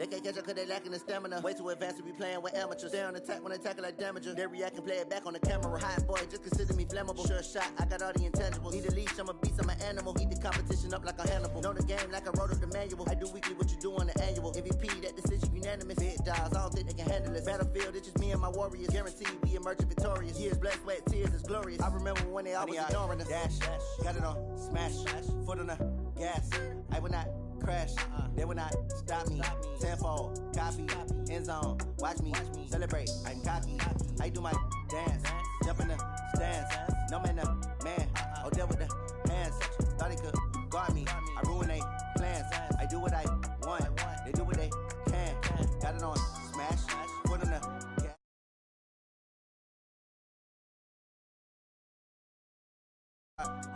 They can't catch up cause they lacking the stamina. Way too advanced to be playing with amateurs. Stay on attack when they tackle like damager. They react and play it back on the camera. Hot boy, just consider me flammable. Sure shot, I got all the intangibles. Need a leash, I'm a beast, I'm an animal. Heat the competition up like a Hannibal. Know the game like I wrote up the manual. I do weekly what you do on the annual. MVP, that decision unanimous. Big dogs, I don't think they can handle it. Battlefield, it's just me and my warriors. Guaranteed we emerge victorious. Years, blood, sweat, tears, is glorious. I remember when they always ignoring us. Dash, got it on, smash, foot on the gas. I will not crash, they will not stop me. Tenfold, copy, end zone, watch me celebrate. I'm cocky, I do my dance, jump in the stands. No man, man, oh there with the hands. Thought he could guard me, I ruin they plans. I do what I want, they do what they can. Got it on, smash, foot on the gas.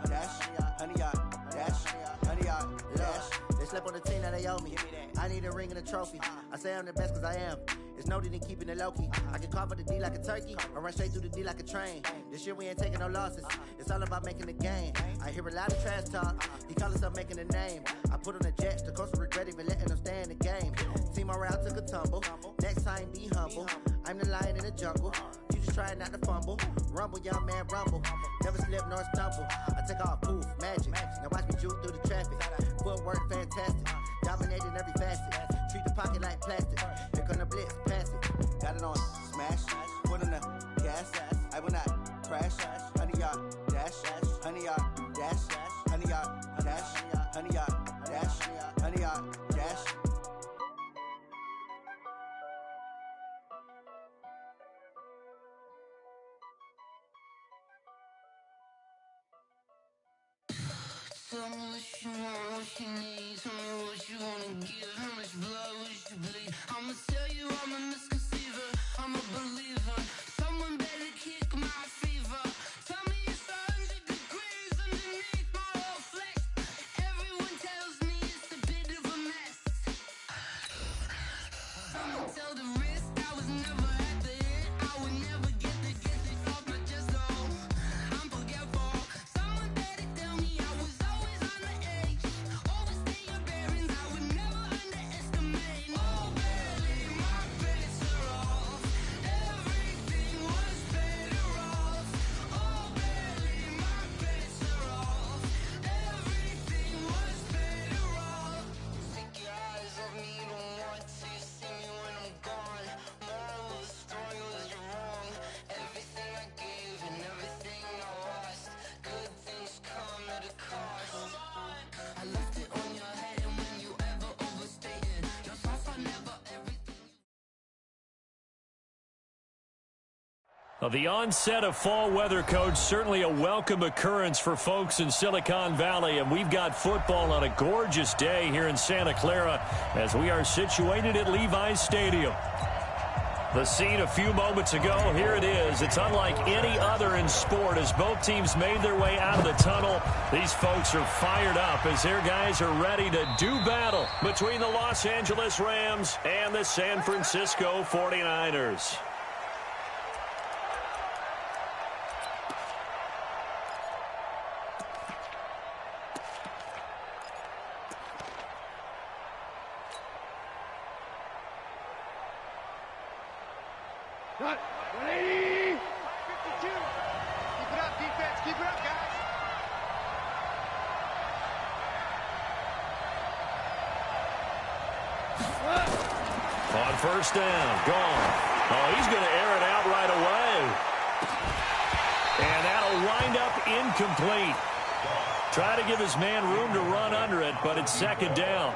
Dash, honey yard, dash, honey yard, dash. They slept on the team, now they owe me. I need a ring and a trophy. I say I'm the best cause I am. It's no need in keeping it low-key. I can carve up the D like a turkey, or run straight through the D like a train. This year we ain't taking no losses. It's all about making the game. I hear a lot of trash talk. He call himself making a name. I put on the Jets, the coach will regret even letting them stay in the game. Team around took a tumble. Next time be humble. I'm the lion in the jungle. You just try not to fumble. Rumble, young man, rumble. Never slip nor stumble. I take off, poof, magic. Now watch me juke through the traffic. Footwork fantastic. Dominating every facet. Treat the pocket like plastic. Here come the blitz, pass it. Got it on, smash. Put on the gas. I will not crash. Honey yard, dash. Honey yard, dash. Honey yard, dash. Honey yard, dash. Honey yard, dash. Tell me what you want, what you need. Tell me what you wanna give. How much blood would you bleed? I'ma tell you I'm a misconceiver. I'm a believer. Someone better kick my fever. Tell me it's 100 degrees underneath my whole flesh. Everyone tells me it's a bit of a mess. Someone tell the risk I was never at the hit. I would never get this off my chest though. I'm forgetful. Someone better tell me I was always on the edge. Overstay your bearings, I would never underestimate. Oh barely, my bets are off. Everything was better off. Oh barely, my bets are off. Everything was better off. Take your eyes off me, don't want to see me when I'm gone. Moral of the story was you're wrong. Everything I gave and everything I lost. Good things come at a cost. I left it on your head, and when you ever overstated yourself, I never everything. Well, the onset of fall weather, Coach, certainly a welcome occurrence for folks in Silicon Valley, and we've got football on a gorgeous day here in Santa Clara as we are situated at Levi's Stadium. The scene a few moments ago, here it is. It's unlike any other in sport as both teams made their way out of the tunnel. These folks are fired up as their guys are ready to do battle between the Los Angeles Rams and the San Francisco 49ers. Cut. 180. 52. Keep it up, defense. Keep it up, guys. On first down, gone. Oh, he's going to air it out right away. And that'll wind up incomplete. Try to give his man room to run under it, but it's second down.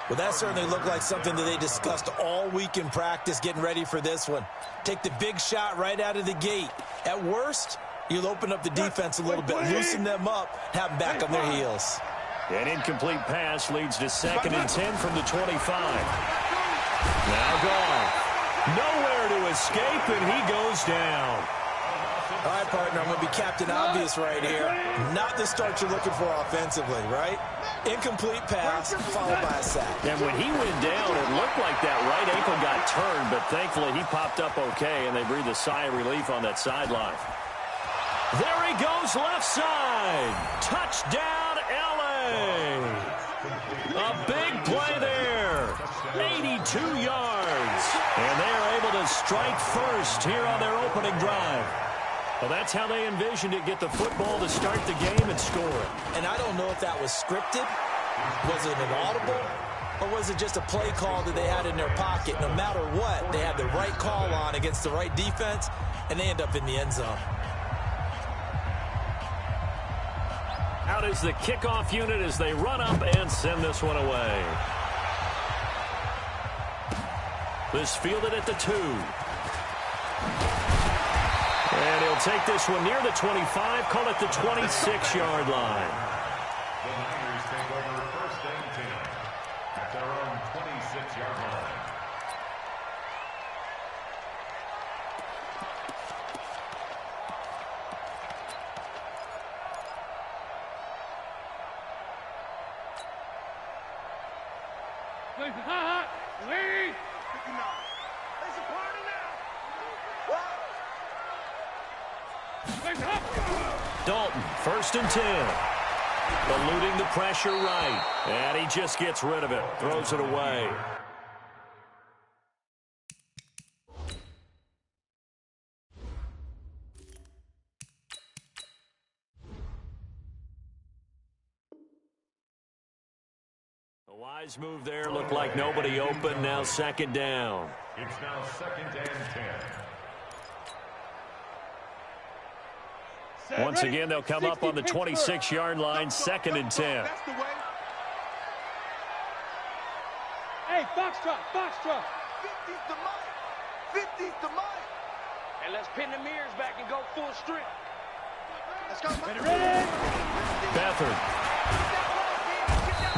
Well, that certainly looked like something that they discussed all week in practice getting ready for this one. Take the big shot right out of the gate. At worst, you'll open up the defense a little bit, loosen them up, have them back on their heels. An incomplete pass leads to 2nd and 10 from the 25. Now gone. Nowhere to escape, and he goes down. All right, partner, I'm going to be Captain Obvious right here. Not the start you're looking for offensively, right? Incomplete pass, followed by a sack. And when he went down, it looked like that right ankle got turned, but thankfully he popped up okay, and they breathed a sigh of relief on that sideline. There he goes, left side. Touchdown, L.A. A big play there. 82 2 yards. And they are able to strike first here on their opening drive. Well, that's how they envisioned it, get the football to start the game and score. And I don't know if that was scripted, was it an audible, or was it just a play call that they had in their pocket? No matter what, they had the right call on against the right defense, and they end up in the end zone. Out is the kickoff unit as they run up and send this one away. This fielded at the 2. And he'll take this one near the 25, call it the 26-yard line. The Niners take over first and 10 at their own 26-yard line. Lead! 59. There's a party now! Dalton, first and 10. Eluding the pressure right. And he just gets rid of it. Throws it away. A wise move there. Looked like nobody open. Now second down. It's now second and 10. Once again, they'll come up on the 26-yard line, second and 10. That's the way. Hey, Foxtrot, Foxtrot. 50's the mic. 50's the mic. And let's pin the mirrors back and go full strength. Let's go. Ready? Beathard.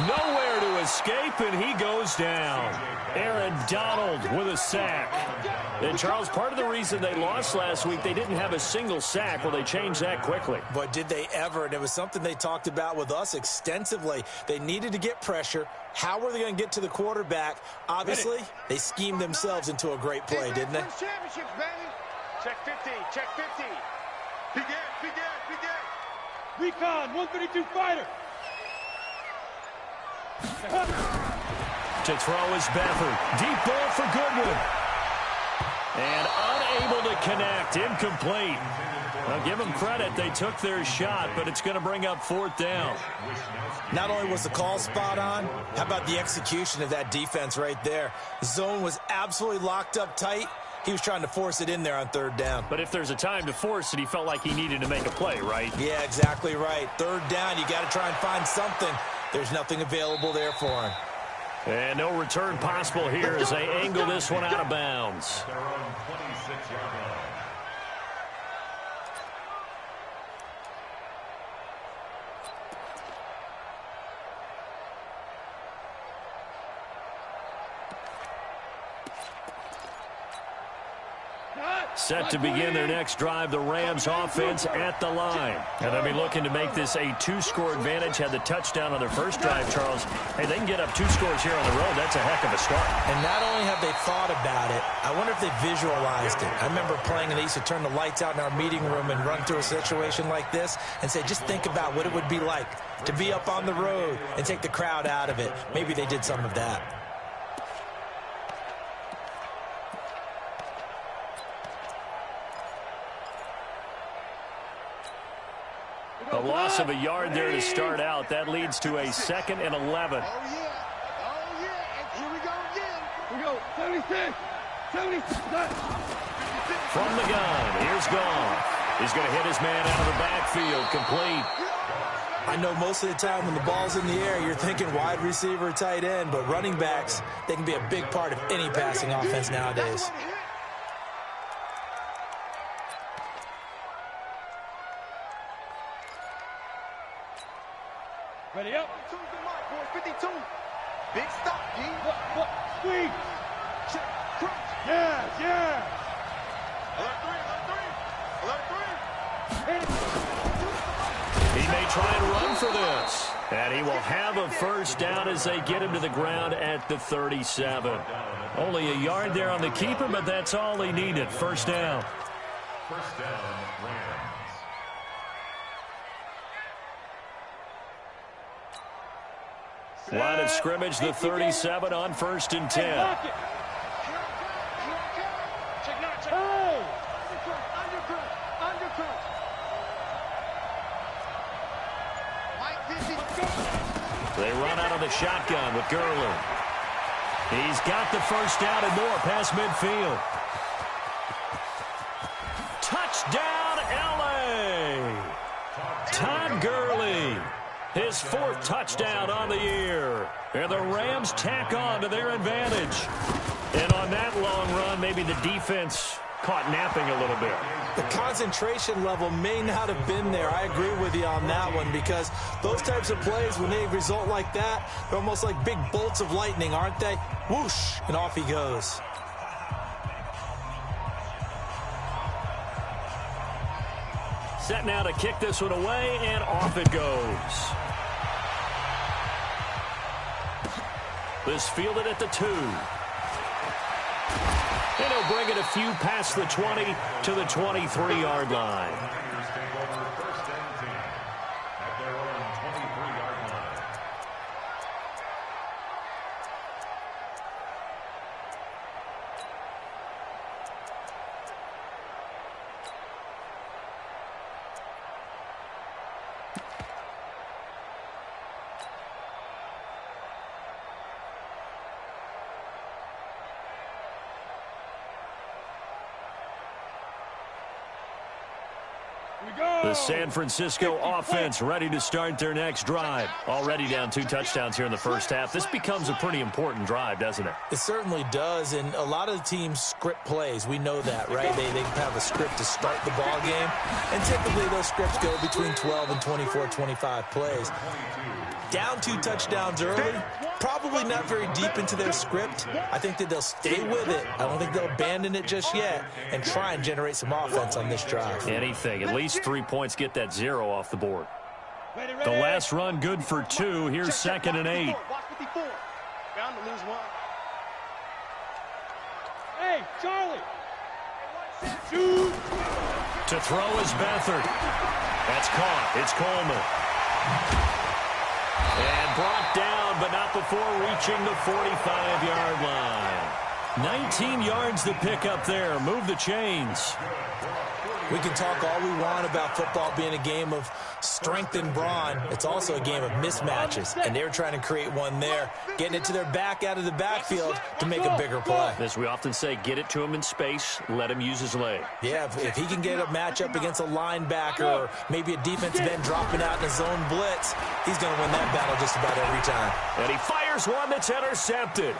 Nowhere to escape, and he goes down. Aaron Donald with a sack. And, Charles, part of the reason they lost last week, they didn't have a single sack. Well, they changed that quickly. But did they ever? And it was something they talked about with us extensively. They needed to get pressure. How were they going to get to the quarterback? Obviously, they schemed themselves into a great play, didn't they? Championships, baby. Check 50, check 50. Begin. Recon, 132 fighter. To throw is Beathard. Deep ball for Goodwin. And unable to connect. Incomplete. I'll give them credit. They took their shot, but it's going to bring up fourth down. Not only was the call spot on, how about the execution of that defense right there? The zone was absolutely locked up tight. He was trying to force it in there on third down. But if there's a time to force it, he felt like he needed to make a play, right? Yeah, exactly right. Third down, you got to try and find something. There's nothing available there for him. And no return possible here as they angle this one out of bounds. Their own 26-yard line. Set to begin their next drive, the Rams offense at the line. And they'll be looking to make this a 2-score advantage. Had the touchdown on their first drive, Charles. Hey, they can get up 2 scores here on the road. That's a heck of a start. And not only have they thought about it, I wonder if they visualized it. I remember playing, and they used to turn the lights out in our meeting room and run through a situation like this and say, just think about what it would be like to be up on the road and take the crowd out of it. Maybe they did some of that. A loss of a yard there to start out. That leads to a 2nd and 11. Oh, yeah. And here we go again. We go. 76. 76. From the gun, here's Goff. He's going to hit his man out of the backfield, complete. I know most of the time when the ball's in the air, you're thinking wide receiver, tight end, but running backs, they can be a big part of any passing offense nowadays. Ready up. 52's the mark, boys. 52. Big stop, D. What? Squeeze. Check. Crunch. Yeah. Alert 3. He may try and run for this. And he will have a first down as they get him to the ground at the 37. Only a yard there on the keeper, but that's all he needed. First down. First down, Rams. Line of scrimmage, the 37 on 1st and 10. They run out of the shotgun with Gurley. He's got the first down and more past midfield. Touchdown, L.A. Todd Gurley, his 4th touchdown on the year. And the Rams tack on to their advantage. And on that long run, maybe the defense caught napping a little bit. The concentration level may not have been there. I agree with you on that one, because those types of plays, when they result like that, they're almost like big bolts of lightning, aren't they? Whoosh, and off he goes. Set now to kick this one away, and off it goes. This fielded at the 2. And he'll bring it a few past the 20 to the 23-yard line. The San Francisco offense ready to start their next drive. Already down 2 touchdowns here in the first half. This becomes a pretty important drive, doesn't it? It certainly does, and a lot of the teams script plays. We know that, right? They have a script to start the ball game, and typically those scripts go between 12 and 24, 25 plays. Down 2 touchdowns early, probably not very deep into their script. I think that they'll stay with it. I don't think they'll abandon it just yet and try and generate some offense on this drive. Anything. At least 3 points, get that 0 off the board. The last run good for 2. Here's 2nd and 8. Bound to lose one. Hey, Charlie. To throw is Beathard. That's caught. It's Coleman. And brought down, but not before reaching the 45-yard line. 19 yards to pick up there. Move the chains. We can talk all we want about football being a game of strength and brawn. It's also a game of mismatches, and they're trying to create one there, getting it to their back out of the backfield to make a bigger play. As we often say, get it to him in space, let him use his leg. Yeah, if he can get a matchup against a linebacker or maybe a defensive end dropping out in a zone blitz, he's going to win that battle just about every time. And he fires one that's intercepted.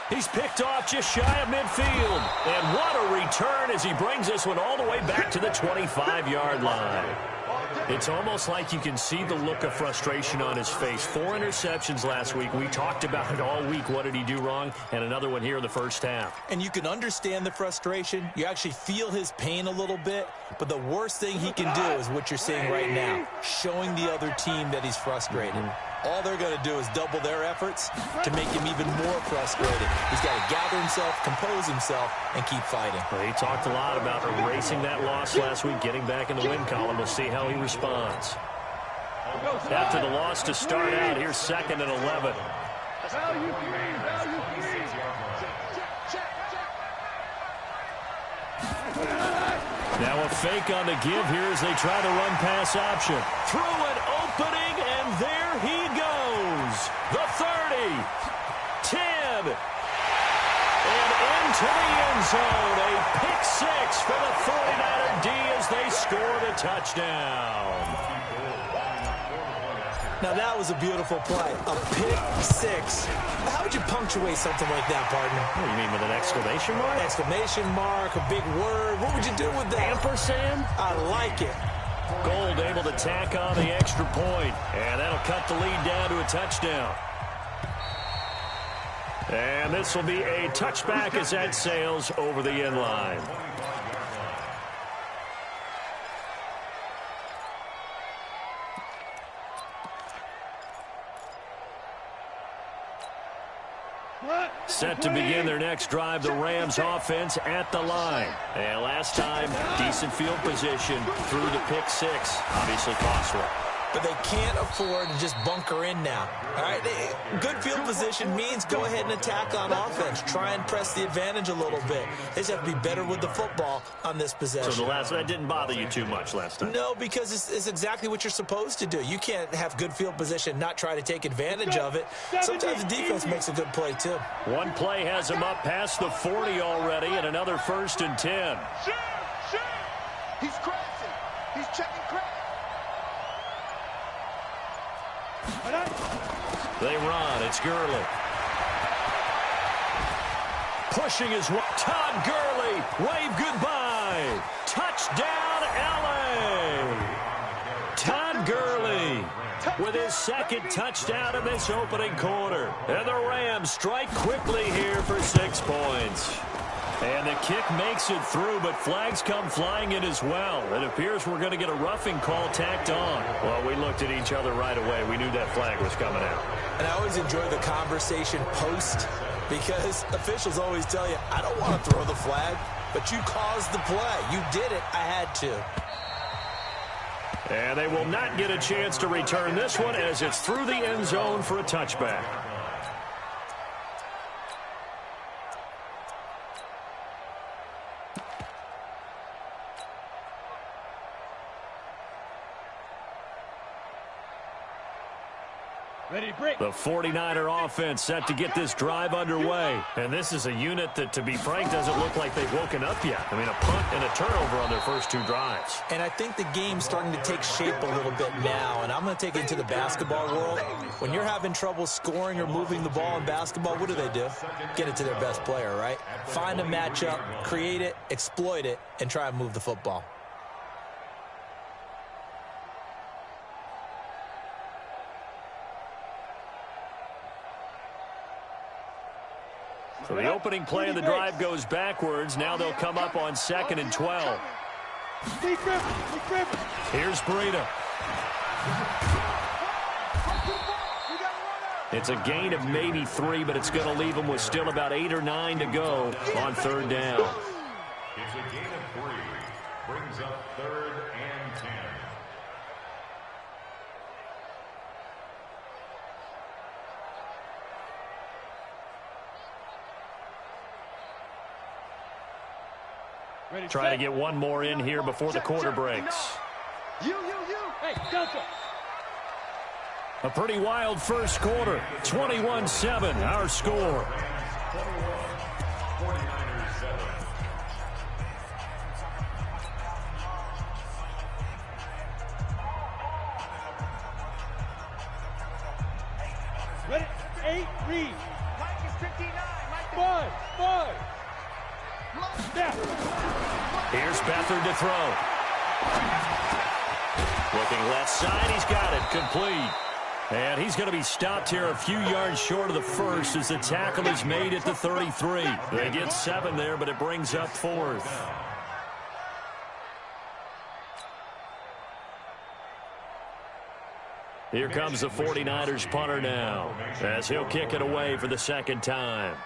He's picked off just shy of midfield. And what a return as he brings this one all the way back to the 25-yard line. It's almost like you can see the look of frustration on his face. 4 interceptions last week. We talked about it all week. What did he do wrong? And another one here in the first half. And you can understand the frustration. You actually feel his pain a little bit. But the worst thing he can do is what you're seeing right now, showing the other team that he's frustrated. All they're going to do is double their efforts to make him even more frustrated. He's got to gather himself, compose himself, and keep fighting. Well, he talked a lot about erasing that loss last week, getting back in the win column. We'll see how he responds. After the loss to start out, here's 2nd and 11. Now a fake on the give here as they try to run pass option. Through an opening, and there he goes. The 30, 10, and into the end zone. A pick 6 for the 49er D as they scored a touchdown. Now that was a beautiful play. A pick 6. How would you punctuate something like that, partner? What do you mean, with an exclamation mark? Exclamation mark, a big word. What would you do with that? Ampersand? I like it. Gold able to tack on the extra point. And that'll cut the lead down to a touchdown. And this will be a touchback as that sails over the end line. Set to begin their next drive, the Rams offense at the line. And last time, decent field position through the pick 6. Obviously costly. but they can't afford to just bunker in now. All right, good field position means go ahead and attack on offense. Try and press the advantage a little bit. They just have to be better with the football on this possession. So that didn't bother you too much last time? No, because it's exactly what you're supposed to do. You can't have good field position, not try to take advantage of it. Sometimes the defense makes a good play, too. One play has him up past the 40 already, and another 1st and 10. He's crashing. He's checking crash. They run. It's Gurley. Pushing his way. Todd Gurley. Wave goodbye. Touchdown, L.A. Todd Gurley with his 2nd touchdown in this opening quarter. And the Rams strike quickly here for 6 points. And the kick makes it through, but flags come flying in as well. It appears we're going to get a roughing call tacked on. Well, we looked at each other right away. We knew that flag was coming out. And I always enjoy the conversation post, because officials always tell you, I don't want to throw the flag, but you caused the play. You did it. I had to. And they will not get a chance to return this one as it's through the end zone for a touchback. Ready to break. The 49er offense set to get this drive underway. And this is a unit that, to be frank, doesn't look like they've woken up yet. I mean, a punt and a turnover on their first 2 drives. And I think the game's starting to take shape a little bit now. And I'm going to take it to the basketball world. When you're having trouble scoring or moving the ball in basketball, what do? Get it to their best player, right? Find a matchup, create it, exploit it, and try and move the football. So the opening play of the drive goes backwards. Now they'll come up on 2nd and 12. Here's Breida. It's a gain of maybe 3, but it's going to leave them with still about 8 or 9 to go on 3rd down. It's a gain of 3. Brings up 3rd and 10. Try to get one more in here before the quarter breaks. You. Hey, Delta. A pretty wild first quarter. 21-7, our score. 49ers 7. Ready? 8, read. Mike is 59. Mike 5. Here's Beathard to throw. Looking left side, he's got it, complete. And he's going to be stopped here a few yards short of the first as the tackle is made at the 33. They get 7 there, but it brings up 4th. Here comes the 49ers punter now, as he'll kick it away for the 2nd time.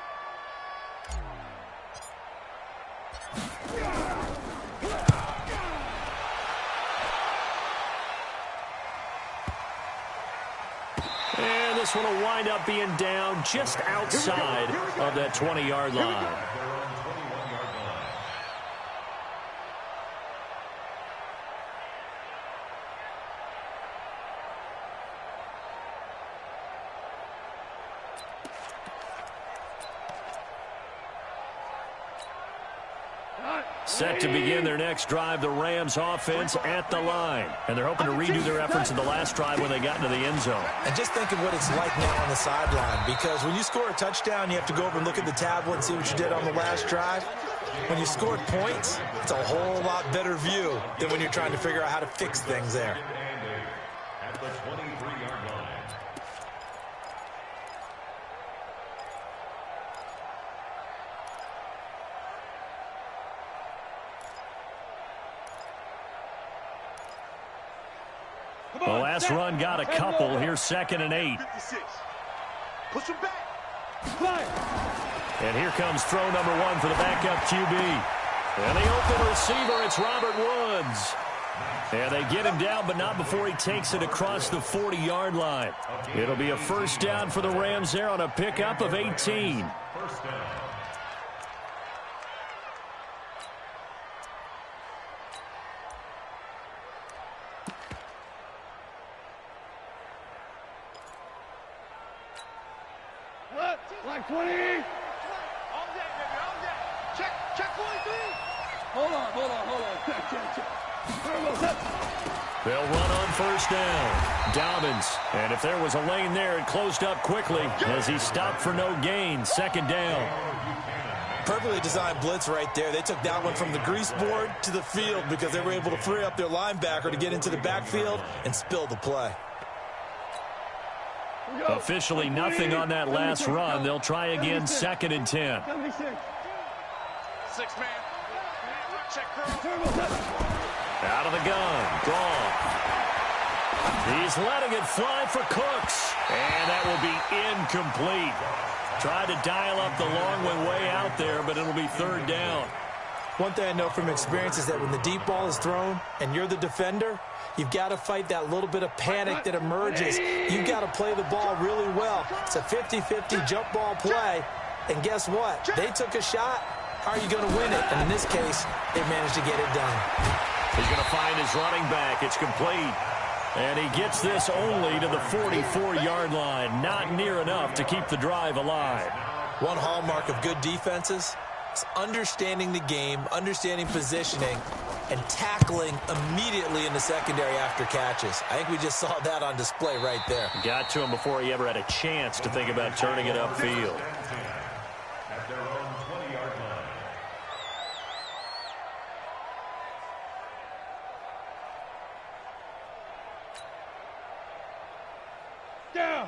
And this one will wind up being down just outside of that 20-yard line. Set to begin their next drive, the Rams offense at the line. And they're hoping to redo their efforts in the last drive when they got into the end zone. And just think of what it's like now on the sideline, because when you score a touchdown, you have to go over and look at the tablet and see what you did on the last drive. When you scored points, it's a whole lot better view than when you're trying to figure out how to fix things there. At the 23-yard line. The last run got a couple. Here's 2nd and 8. 56. Push him back. And here comes throw number 1 for the backup QB. And the open receiver, it's Robert Woods. And they get him down, but not before he takes it across the 40-yard line. It'll be a first down for the Rams there on a pickup of 18. First down. Like 20. On deck, baby, on deck. Check 43. Hold on. Check. They'll run on first down. Dobbins. And if there was a lane there, it closed up quickly as he stopped for no gain. Second down. Perfectly designed blitz right there. They took that one from the grease board to the field because they were able to free up their linebacker to get into the backfield and spill the play. Officially nothing on that last run. They'll try again, 2nd and 10. 6 man. Check crew. Out of the gun. Gone. He's letting it fly for Cooks. And that will be incomplete. Tried to dial up the long one way out there, but it'll be 3rd down. One thing I know from experience is that when the deep ball is thrown and you're the defender, you've got to fight that little bit of panic that emerges. You've got to play the ball really well. It's a 50-50 jump ball play. And guess what? They took a shot. How are you going to win it? And in this case, they managed to get it done. He's going to find his running back. It's complete. And he gets this only to the 44-yard line. Not near enough to keep the drive alive. One hallmark of good defenses is understanding the game, understanding positioning, and tackling immediately in the secondary after catches. I think we just saw that on display right there. Got to him before he ever had a chance to think about turning it upfield. At their own 20-yard line.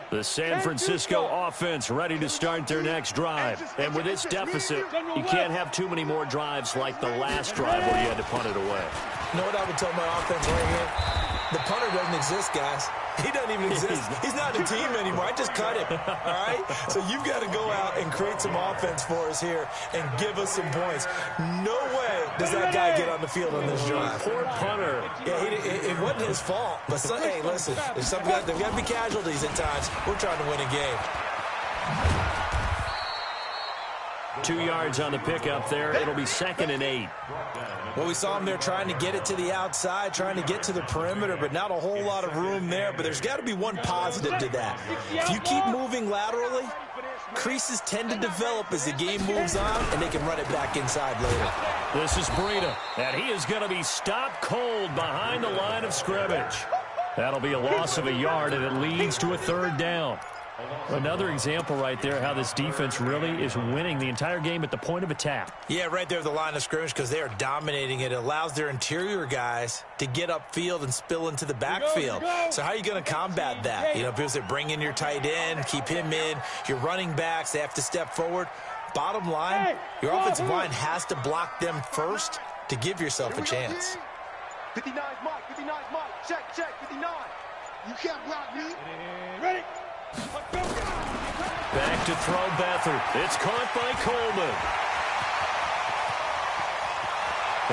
The San Francisco offense ready to start their next drive. And with this deficit, you can't have too many more drives like the last drive where you had to punt it away. You know what I would tell my offense right here? The punter doesn't exist, guys. He doesn't even exist. He's not a team anymore. I just cut him, all right? So you've got to go out and create some offense for us here and give us some points. No way does that guy get on the field on this drive. Poor punter. Yeah, it wasn't his fault. But, hey, listen, there's there's got to be casualties at times. We're trying to win a game. 2 yards on the pickup there. It'll be 2nd and 8. Well, we saw him there trying to get it to the outside, trying to get to the perimeter, but not a whole lot of room there. But there's got to be one positive to that. If you keep moving laterally, creases tend to develop as the game moves on, and they can run it back inside later. This is Breida, and he is going to be stopped cold behind the line of scrimmage. That'll be a loss of a yard, and it leads to a 3rd down. Another example right there how this defense really is winning the entire game at the point of attack. Yeah, right there at the line of scrimmage because they are dominating it. It allows their interior guys to get upfield and spill into the backfield. So how are you going to combat that? You know, because they bring in your tight end, keep him in. Your running backs, they have to step forward. Bottom line, your offensive line has to block them first to give yourself a chance. 59's Mike, 59's Mike. Check, 59. You can't block me. Ready? Back to throw Beathard. It's caught by Coleman.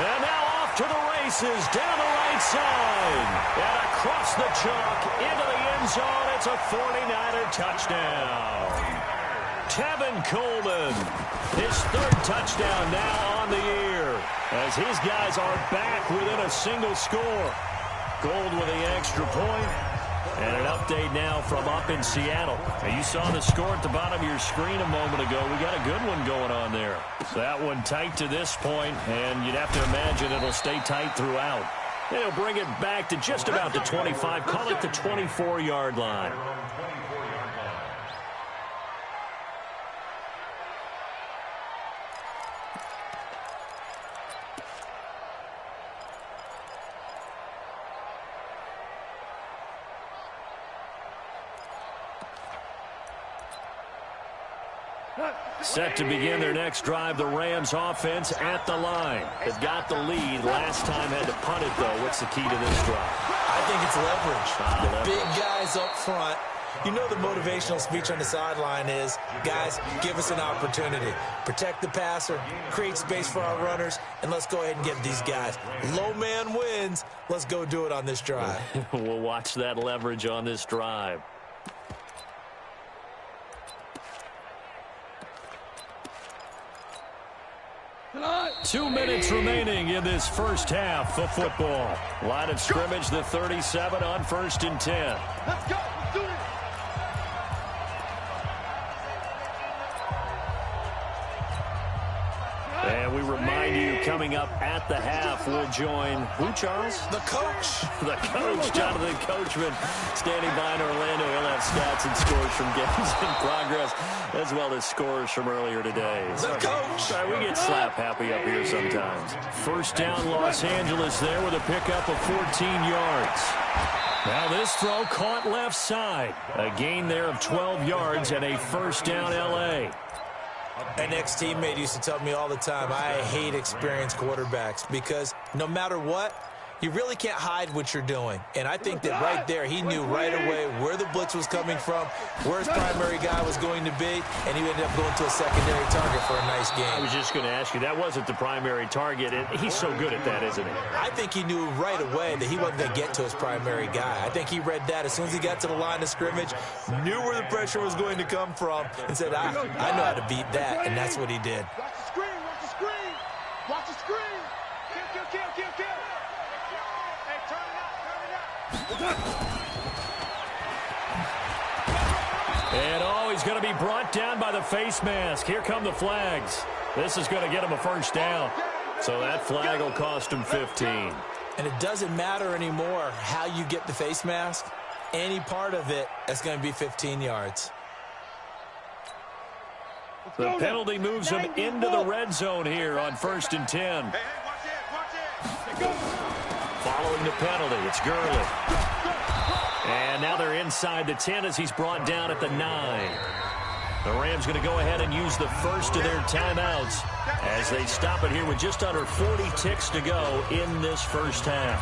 And now off to the races down the right side. And across the chalk into the end zone. It's a 49er touchdown. Tevin Coleman, his 3rd touchdown now on the year. As his guys are back within a single score. Gold with the extra point. And an update now from up in Seattle. Now you saw the score at the bottom of your screen a moment ago. We got a good one going on there. So that one tight to this point, and you'd have to imagine it'll stay tight throughout. They'll bring it back to just about the 25, call it the 24-yard line. Set to begin their next drive, the Rams offense at the line. They've got the lead. Last time had to punt it, though. What's the key to this drive? I think it's leverage. The big guys up front You know the motivational speech on the sideline is, guys, give us an opportunity. Protect the passer, create space for our runners, and let's go ahead and get these guys. Low man wins. Let's go do it on this drive. We'll watch that leverage on this drive. Tonight. 2 minutes remaining in this first half of football. Line of scrimmage, the 37 on 1st and 10. Let's go. Let's do it. And we remind you, coming up at the half, we'll join who, Charles? The coach. The coach, Jonathan Coachman, standing by in Orlando. He'll have stats and scores from games in progress, as well as scores from earlier today. The coach. We get slap happy up here sometimes. First down, Los Angeles there with a pickup of 14 yards. Now this throw caught left side. A gain there of 12 yards and a first down, L.A. An ex-teammate used to tell me all the time, I hate experienced quarterbacks because no matter what, you really can't hide what you're doing. And I think that right there, he knew right away where the blitz was coming from, where his primary guy was going to be, and he ended up going to a secondary target for a nice game. I was just going to ask you, that wasn't the primary target, and he's so good at that, isn't he? I think he knew right away that he wasn't going to get to his primary guy. I think he read that as soon as he got to the line of scrimmage, knew where the pressure was going to come from, and said, I know how to beat that, and that's what he did. Watch the screen, watch the screen. Watch the screen. Kill, kill, kill, kill, kill. Hey, turn it up, turn it up. And he's going to be brought down by the face mask. Here come the flags. This is going to get him a first down. So that flag will cost him 15. And it doesn't matter anymore how you get the face mask. Any part of it, that's going to be 15 yards. The penalty moves him into the red zone here on 1st and 10. Hey, watch it. Following the penalty, it's Gurley. And now they're inside the 10 as he's brought down at the 9. The Rams going to go ahead and use the first of their timeouts as they stop it here with just under 40 ticks to go in this first half.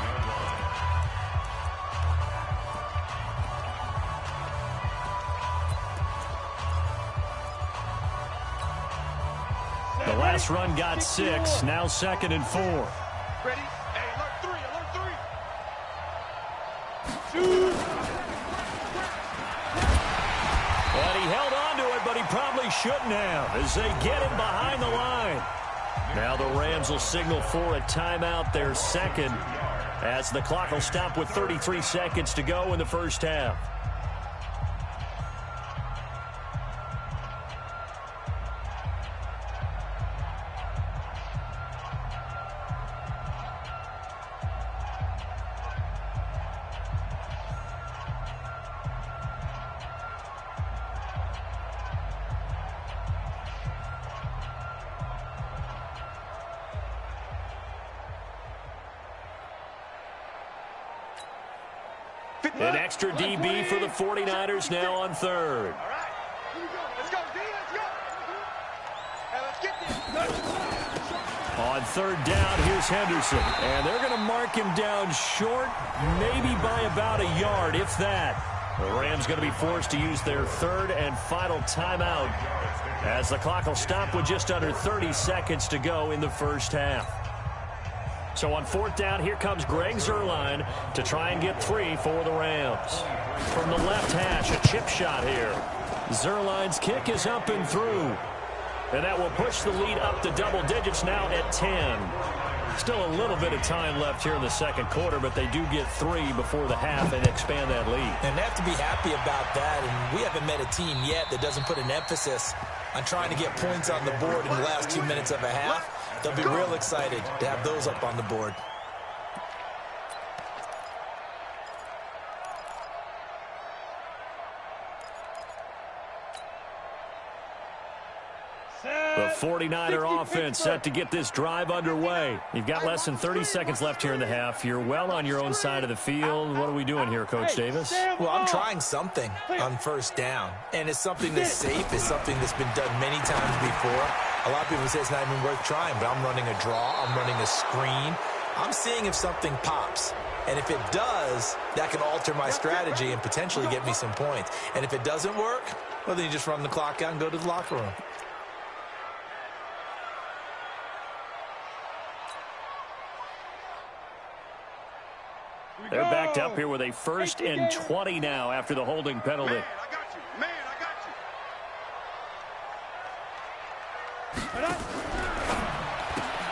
The last run got 6, now 2nd and 4. Ready? Hey, alert 3. And he held on to it, but he probably shouldn't have as they get him behind the line. Now the Rams will signal for a timeout, their second, as the clock will stop with 33 seconds to go in the first half. An extra DB for the 49ers now on 3rd. All right. Here we go. Let's go, D. Let's go. Hey, let's get this. On 3rd down, here's Henderson. And they're going to mark him down short, maybe by about a yard, if that. The Rams going to be forced to use their 3rd and final timeout as the clock will stop with just under 30 seconds to go in the first half. So on 4th down, here comes Greg Zuerlein to try and get 3 for the Rams. From the left hash, a chip shot here. Zuerlein's kick is up and through. And that will push the lead up to double digits now at 10. Still a little bit of time left here in the second quarter, but they do get 3 before the half and expand that lead. And they have to be happy about that. And we haven't met a team yet that doesn't put an emphasis on trying to get points on the board in the last 2 minutes of a half. They'll be real excited to have those up on the board. The 49er offense set to get this drive underway. You've got less than 30 seconds left here in the half. You're well on your own side of the field. What are we doing here, Coach Davis? Well, I'm trying something on 1st down. And it's something that's safe. It's something that's been done many times before. A lot of people say it's not even worth trying, but I'm running a draw. I'm running a screen. I'm seeing if something pops. And if it does, that can alter my strategy and potentially get me some points. And if it doesn't work, well, then you just run the clock out and go to the locker room. They're backed up here with a 1st and 20 now after the holding penalty. Man, I got you. Man, I got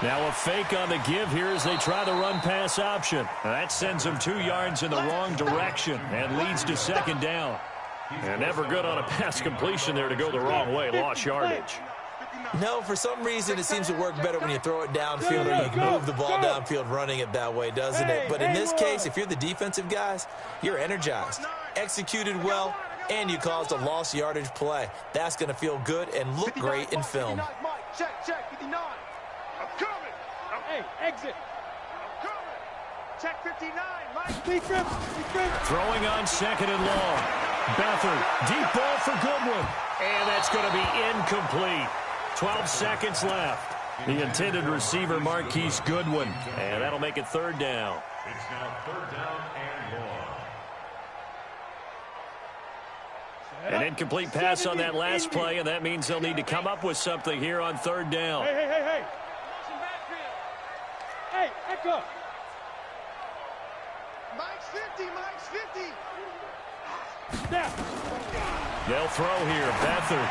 you. Now a fake on the give here as they try the run-pass option. That sends them 2 yards in the wrong direction and leads to 2nd down. And never good on a pass completion there to go the wrong way. Lost yardage. No, for some reason, it seems to work better when you throw it downfield or you can move the ball downfield running it that way, doesn't it? But in this case, if you're the defensive guys, you're energized, executed well, and you caused a lost yardage play. That's going to feel good and look great in film. Check, 59. I'm coming. Hey, exit. I'm coming. Check 59, Mike. Throwing on 2nd and long. Beathard, deep ball for Goodwin. And that's going to be incomplete. 12 seconds left. The intended receiver, Marquise Goodwin. And that'll make it 3rd down. It's now 3rd down and long. An incomplete pass on that last play, and that means they'll need to come up with something here on 3rd down. Hey. Hey, echo. Mike's 50. Snap. They'll throw here. Beathard.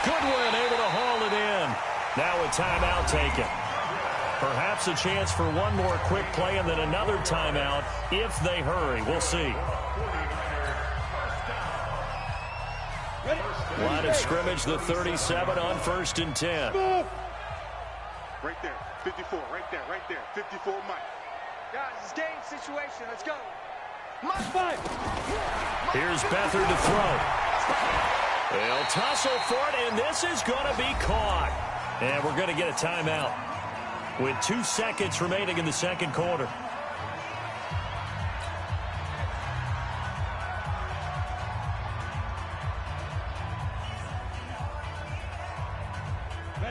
Goodwin able to haul it in. Now a timeout taken. Perhaps a chance for one more quick play and then another timeout if they hurry. We'll see. Line of scrimmage, the 37 on 1st and 10. Right there. 54. Right there. 54, Mike. Guys, it's game situation. Let's go. Here's Beathard to throw. They'll tussle for it, and this is going to be caught. And we're going to get a timeout with 2 seconds remaining in the 2nd quarter.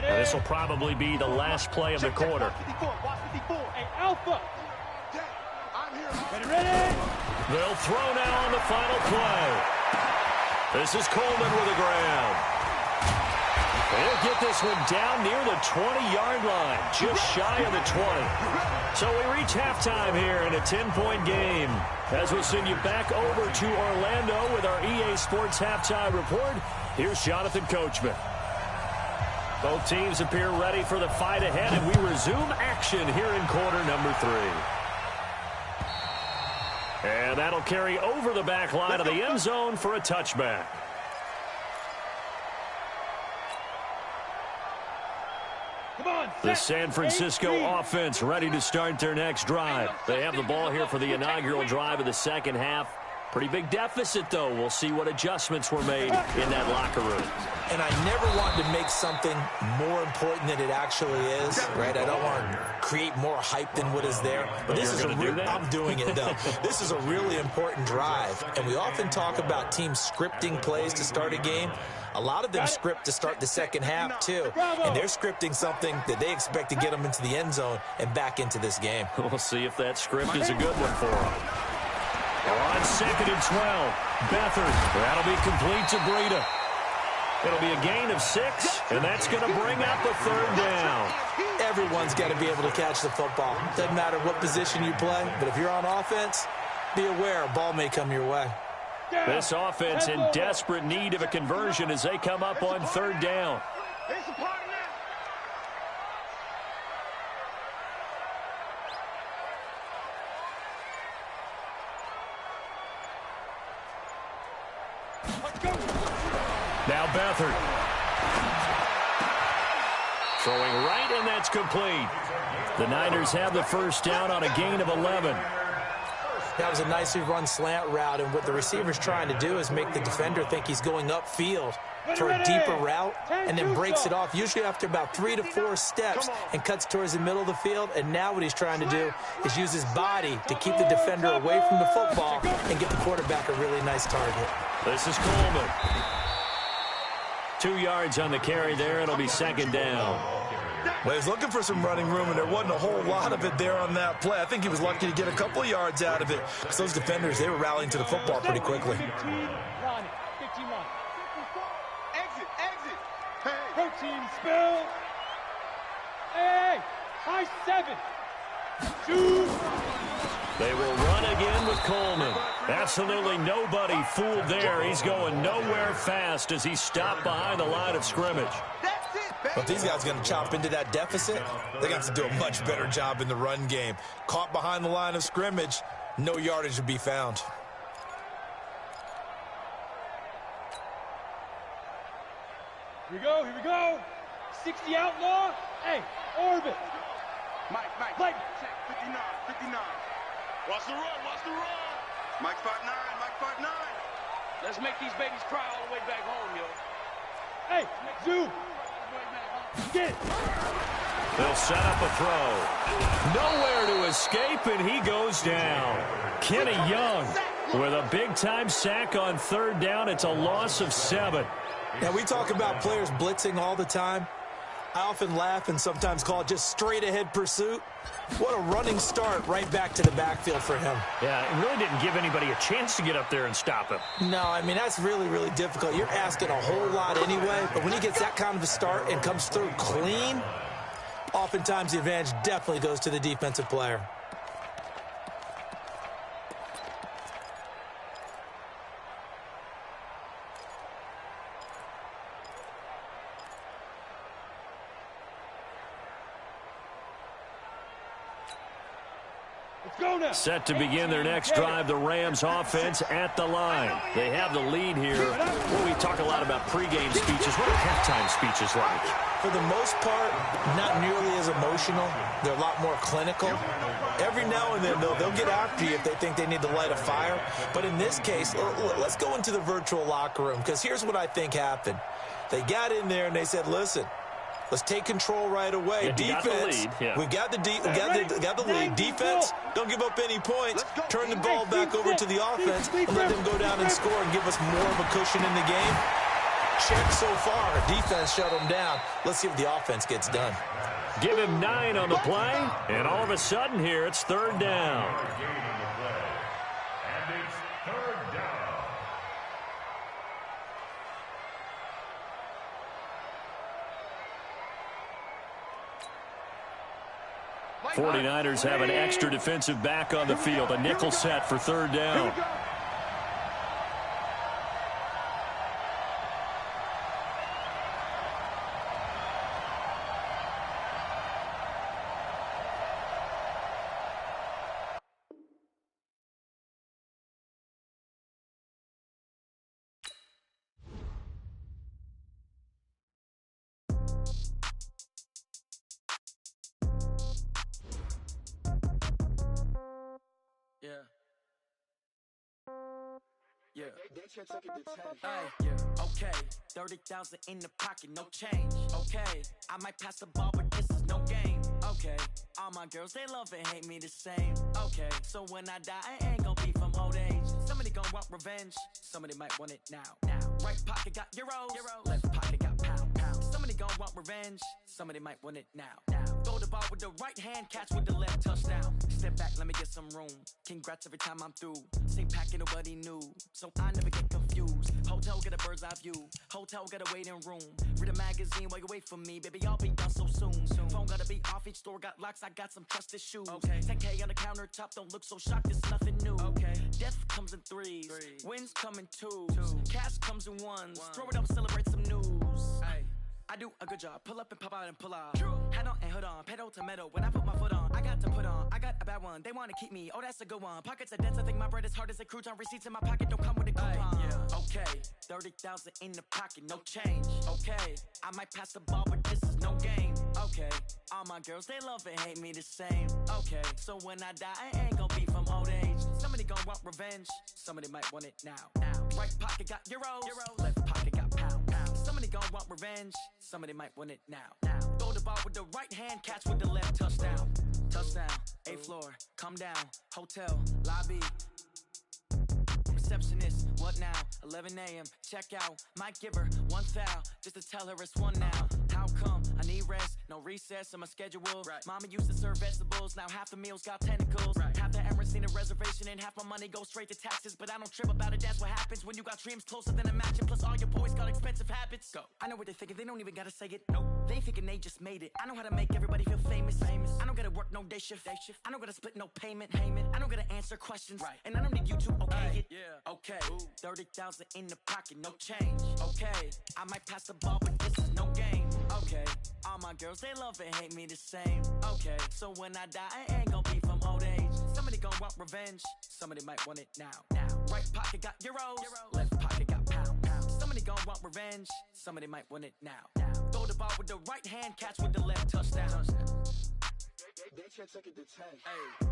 This will probably be the last play of the quarter. 54. Watch 54. Hey, Alpha. I'm here. Ready? They'll throw now on the final play. This is Coleman with a grab. He'll get this one down near the 20-yard line, just shy of the 20. So we reach halftime here in a 10-point game. As we'll send you back over to Orlando with our EA Sports Halftime Report, here's Jonathan Coachman. Both teams appear ready for the fight ahead, and we resume action here in quarter number 3. And that'll carry over the back line of the end zone for a touchback. The San Francisco offense ready to start their next drive. They have the ball here for the inaugural drive of the 2nd half. Pretty big deficit, though. We'll see what adjustments were made in that locker room. And I never want to make something more important than it actually is, right? I don't want to create more hype than what is there. But this is I'm doing it, though. This is a really important drive. And we often talk about teams scripting plays to start a game. A lot of them script to start the 2nd half, too. And they're scripting something that they expect to get them into the end zone and back into this game. We'll see if that script is a good one for them. On 2nd and 12, Beathard. That'll be complete to Breida. It'll be a gain of 6, and that's going to bring up a 3rd down. Everyone's got to be able to catch the football. Doesn't matter what position you play, but if you're on offense, be aware a ball may come your way. This offense in desperate need of a conversion as they come up on 3rd down. It's a party now. Now Beathard. Throwing right, and that's complete. The Niners have the 1st down on a gain of 11. That was a nicely run slant route, and what the receiver's trying to do is make the defender think he's going upfield for a deeper route, and then breaks it off, usually after about 3 to 4 steps, and cuts towards the middle of the field. And now what he's trying to do is use his body to keep the defender away from the football and get the quarterback a really nice target. This is Coleman. 2 yards on the carry there. It'll be 2nd down. Well, he was looking for some running room, and there wasn't a whole lot of it there on that play. I think he was lucky to get a couple of yards out of it because those defenders, they were rallying to the football pretty quickly. 15 line. Exit. Hey. Protein spill. Hey. High 7. 2. They will run again with Coleman. Absolutely nobody fooled there. He's going nowhere fast as he stopped behind the line of scrimmage. But if these guys are going to chop into that deficit, they're going to have to do a much better job in the run game. Caught behind the line of scrimmage, no yardage to be found. Here we go. 60 outlaw. Hey, orbit. Mike. Check. 59. Watch the run. Mike 5'9". Let's make these babies cry all the way back home, yo. Hey, zoom. Get it. They'll set up a throw. Nowhere to escape, and he goes down. Kenny Young with a big-time sack on third down. It's a loss of 7. Now, we talk about players blitzing all the time. I often laugh and sometimes call it just straight-ahead pursuit. What a running start right back to the backfield for him. Yeah, it really didn't give anybody a chance to get up there and stop him. No, I mean, that's really, really difficult. You're asking a whole lot anyway, but when he gets that kind of a start and comes through clean, oftentimes the advantage definitely goes to the defensive player. Set to begin their next drive, the Rams offense at the line. They have the lead here. Well, we talk a lot about pregame speeches. What are halftime speeches like? For the most part, not nearly as emotional. They're a lot more clinical. Every now and then, though, they'll get after you if they think they need to light a fire. But in this case, let's go into the virtual locker room, because here's what I think happened. They got in there and they said, listen, let's take control right away. Defense, we got the lead. Defense, don't give up any points. Turn the ball back over to the offense and let them go down and score and give us more of a cushion in the game. Check so far. Defense shut them down. Let's see what the offense gets done. Give him 9 on the play, and all of a sudden here it's third down. And it's third down. 49ers have an extra defensive back on the field. A nickel set for third down. Okay, 30,000 in the pocket, no change. Okay, I might pass the ball, but this is no game. Okay, all my girls, they love and hate me the same. Okay, so when I die, I ain't gon' be from old age. Somebody gon' want revenge, somebody might want it now. Right pocket got euros, left pocket got pound. Somebody gon' want revenge, somebody might want it now. Throw the ball with the right hand, catch with the left, touchdown. Step back, let me get some room. Congrats every time I'm through. Same packet, nobody knew, so I never get confused. Hotel get a bird's eye view. Hotel got a waiting room. Read a magazine while you wait for me, baby. I'll be done so soon. Phone gotta be off. Each store got locks. I got some trusted shoes. 10K on the countertop. Don't look so shocked. It's nothing new. Death comes in threes. Wins come in twos. Cash comes in ones. Throw it up, celebrate some news. I do a good job. Pull up and pop out and pull out. Head on and hood on. Pedal to metal. When I put my foot on, I got to put on. I got a bad one. They want to keep me. Oh, that's a good one. Pockets are dense. I think my bread is hard as a crouton. Receipts in my pocket don't come with a coupon. Okay, 30,000 in the pocket, no change. Okay, I might pass the ball, but this is no game. Okay, all my girls, they love and hate me the same. Okay, so when I die, I ain't gon' be from old age. Somebody gon' want revenge. Somebody might want it now. Right pocket got euros. Left pocket got pound. Somebody gon' want revenge. Somebody might want it now. Throw the ball with the right hand, catch with the left, touchdown. Touchdown, 8th floor, come down. Hotel, lobby. Receptionist, what now? 11 a.m., check out. Might give her one foul, just to tell her it's one now. How come? I need need rest, no recess in my schedule. Mama used to serve vegetables, now half the meals got tentacles. Half the Emirates need a reservation and half my money goes straight to taxes. But I don't trip about it, that's what happens when you got dreams closer than a mansion. Plus all your boys got expensive habits. Go. I know what they're thinking, they don't even gotta say it. Nope. They thinking they just made it. I know how to make everybody feel famous. I don't gotta work no day shift. I don't gotta split no payment. I don't gotta answer questions. And I don't need you to okay it. Okay. 30,000 in the pocket, no change. Okay. I might pass the ball, but this is no game. Okay. All my girls, they love and hate me the same. Okay. So when I die, I ain't gonna be from old age. Somebody gonna want revenge. Somebody might want it now. Right pocket got euros. Left pocket got pound. Somebody gonna want revenge. Somebody might want it now. Throw the ball with the right hand, catch with the left, touchdown. They can't take it to 10. Hey.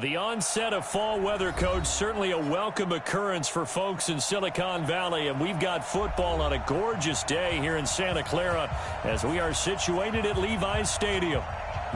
The onset of fall weather, Coach, certainly a welcome occurrence for folks in Silicon Valley, and we've got football on a gorgeous day here in Santa Clara as we are situated at Levi's Stadium.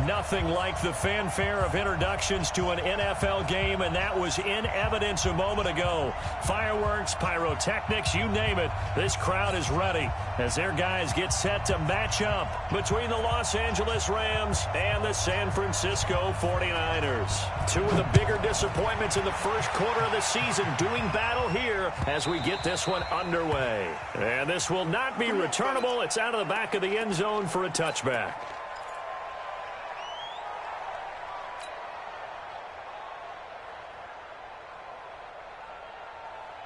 Nothing like the fanfare of introductions to an NFL game, and that was in evidence a moment ago. Fireworks, pyrotechnics, you name it. This crowd is ready as their guys get set to match up between the Los Angeles Rams and the San Francisco 49ers. Two of the bigger disappointments in the first quarter of the season doing battle here as we get this one underway. And this will not be returnable. It's out of the back of the end zone for a touchback.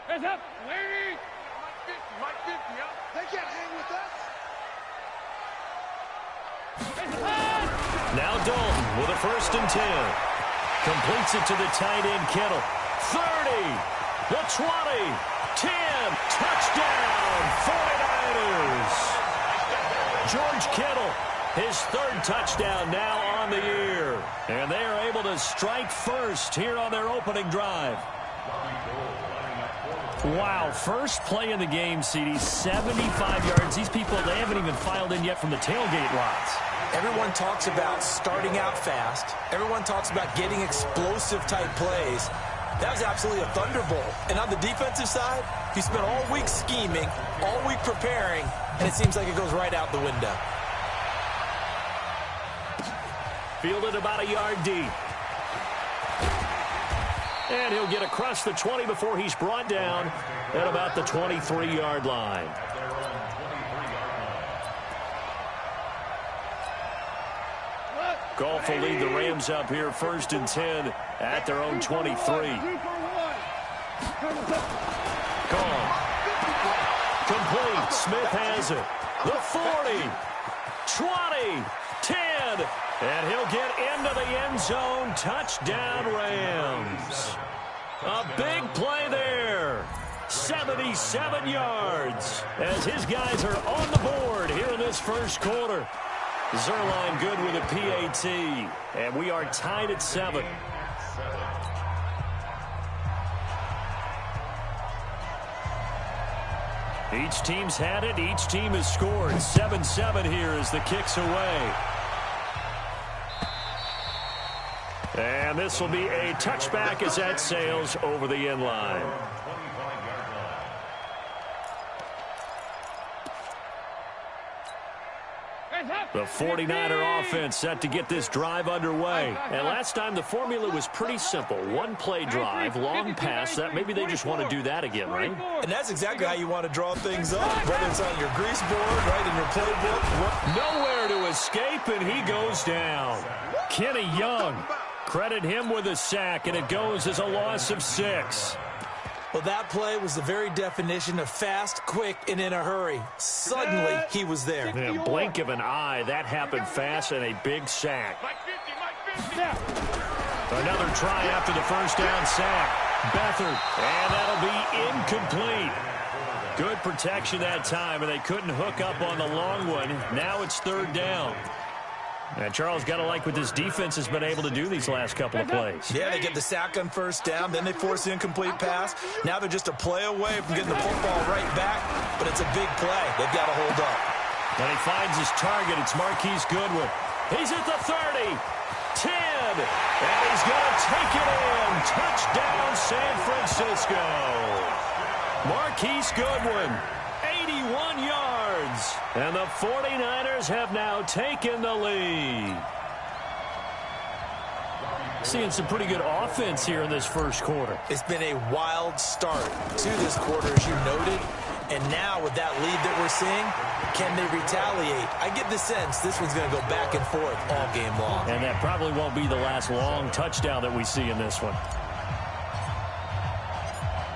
Hands up! Lady! Mike 50, yeah? They can't hang with us! Now Dalton with a 1st and 10. Completes it to the tight end Kittle. 30, the 20, 10, touchdown, 49ers! George Kittle, his 3rd touchdown now on the year. And they are able to strike first here on their opening drive. Wow, first play in the game, CD, 75 yards. These people, they haven't even filed in yet from the tailgate lots. Everyone talks about starting out fast. Everyone talks about getting explosive-type plays. That was absolutely a thunderbolt. And on the defensive side, you spent all week scheming, all week preparing, and it seems like it goes right out the window. Fielded about a yard deep. And he'll get across the 20 before he's brought down at about the 23-yard line. Goff will lead the Rams up here 1st and 10 at their own 23. Goff. Complete. Smith has it. The 40. 20. 10. And he'll get into the end zone. Touchdown, Rams. A big play there. 77 yards as his guys are on the board here in this first quarter. Zerline good with a PAT. And we are tied at 7. Each team's had it. Each team has scored. 7-7 here as the kick's away. And this will be a touchback as that sails over the end line. The 49er offense set to get this drive underway. And last time the formula was pretty simple. One play drive, long pass. That maybe they just want to do that again, right? And that's exactly how you want to draw things up, whether it's on your grease board, right, in your playbook. Nowhere to escape, and he goes down. Kenny Young, credit him with a sack, and it goes as a loss of 6. Well, that play was the very definition of fast, quick, and in a hurry. Suddenly, he was there. In a blink of an eye, that happened fast, and a big sack. Another try after the first down sack. Beathard, and that'll be incomplete. Good protection that time, and they couldn't hook up on the long one. Now it's 3rd down. And Charles, got to like what this defense has been able to do these last couple of plays. Yeah, they get the sack on first down, then they force the incomplete pass. Now they're just a play away from getting the football right back, but it's a big play. They've got to hold up. And he finds his target. It's Marquise Goodwin. He's at the 30, 10, and he's going to take it in. Touchdown, San Francisco. Marquise Goodwin, 81 yards. And the 49ers have now taken the lead. Seeing some pretty good offense here in this first quarter. It's been a wild start to this quarter, as you noted. And now with that lead that we're seeing, can they retaliate? I get the sense this one's going to go back and forth all game long. And that probably won't be the last long touchdown that we see in this one.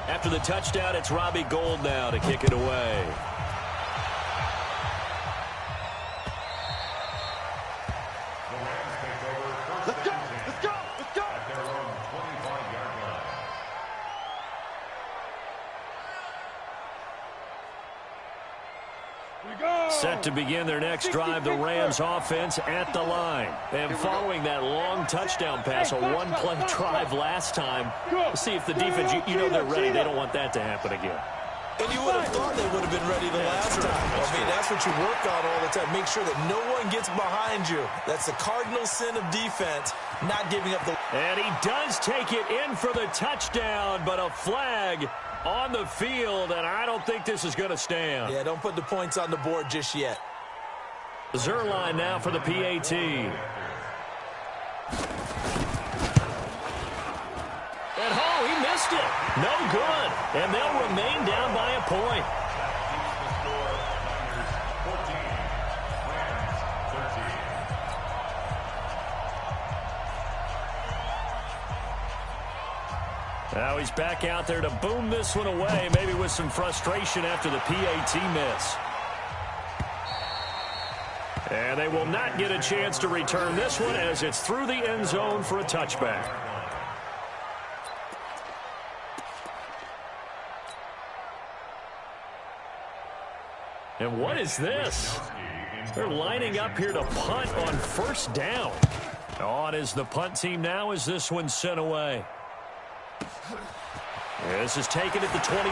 After the touchdown, it's Robbie Gould now to kick it away. Let's go! Let's go! Let's go! At their own 25-yard line. Set to begin their next drive, the Rams offense at the line. And following that long touchdown pass, a one-play drive last time, we'll see if the defense, you know they're ready. They don't want that to happen again. And you would have thought they would have been ready the last time. I mean, that's what you work on all the time. Make sure that no one gets behind you. That's the cardinal sin of defense, not giving up the... And he does take it in for the touchdown, but a flag on the field, and I don't think this is going to stand. Yeah, don't put the points on the board just yet. Zerline now for the PAT. And oh, he missed it. No good. And they'll remain down by a point. Now he's back out there to boom this one away, maybe with some frustration after the PAT miss. And they will not get a chance to return this one as it's through the end zone for a touchback. And what is this? They're lining up here to punt on first down. On is the punt team now as this one's sent away. This is taken at the 23.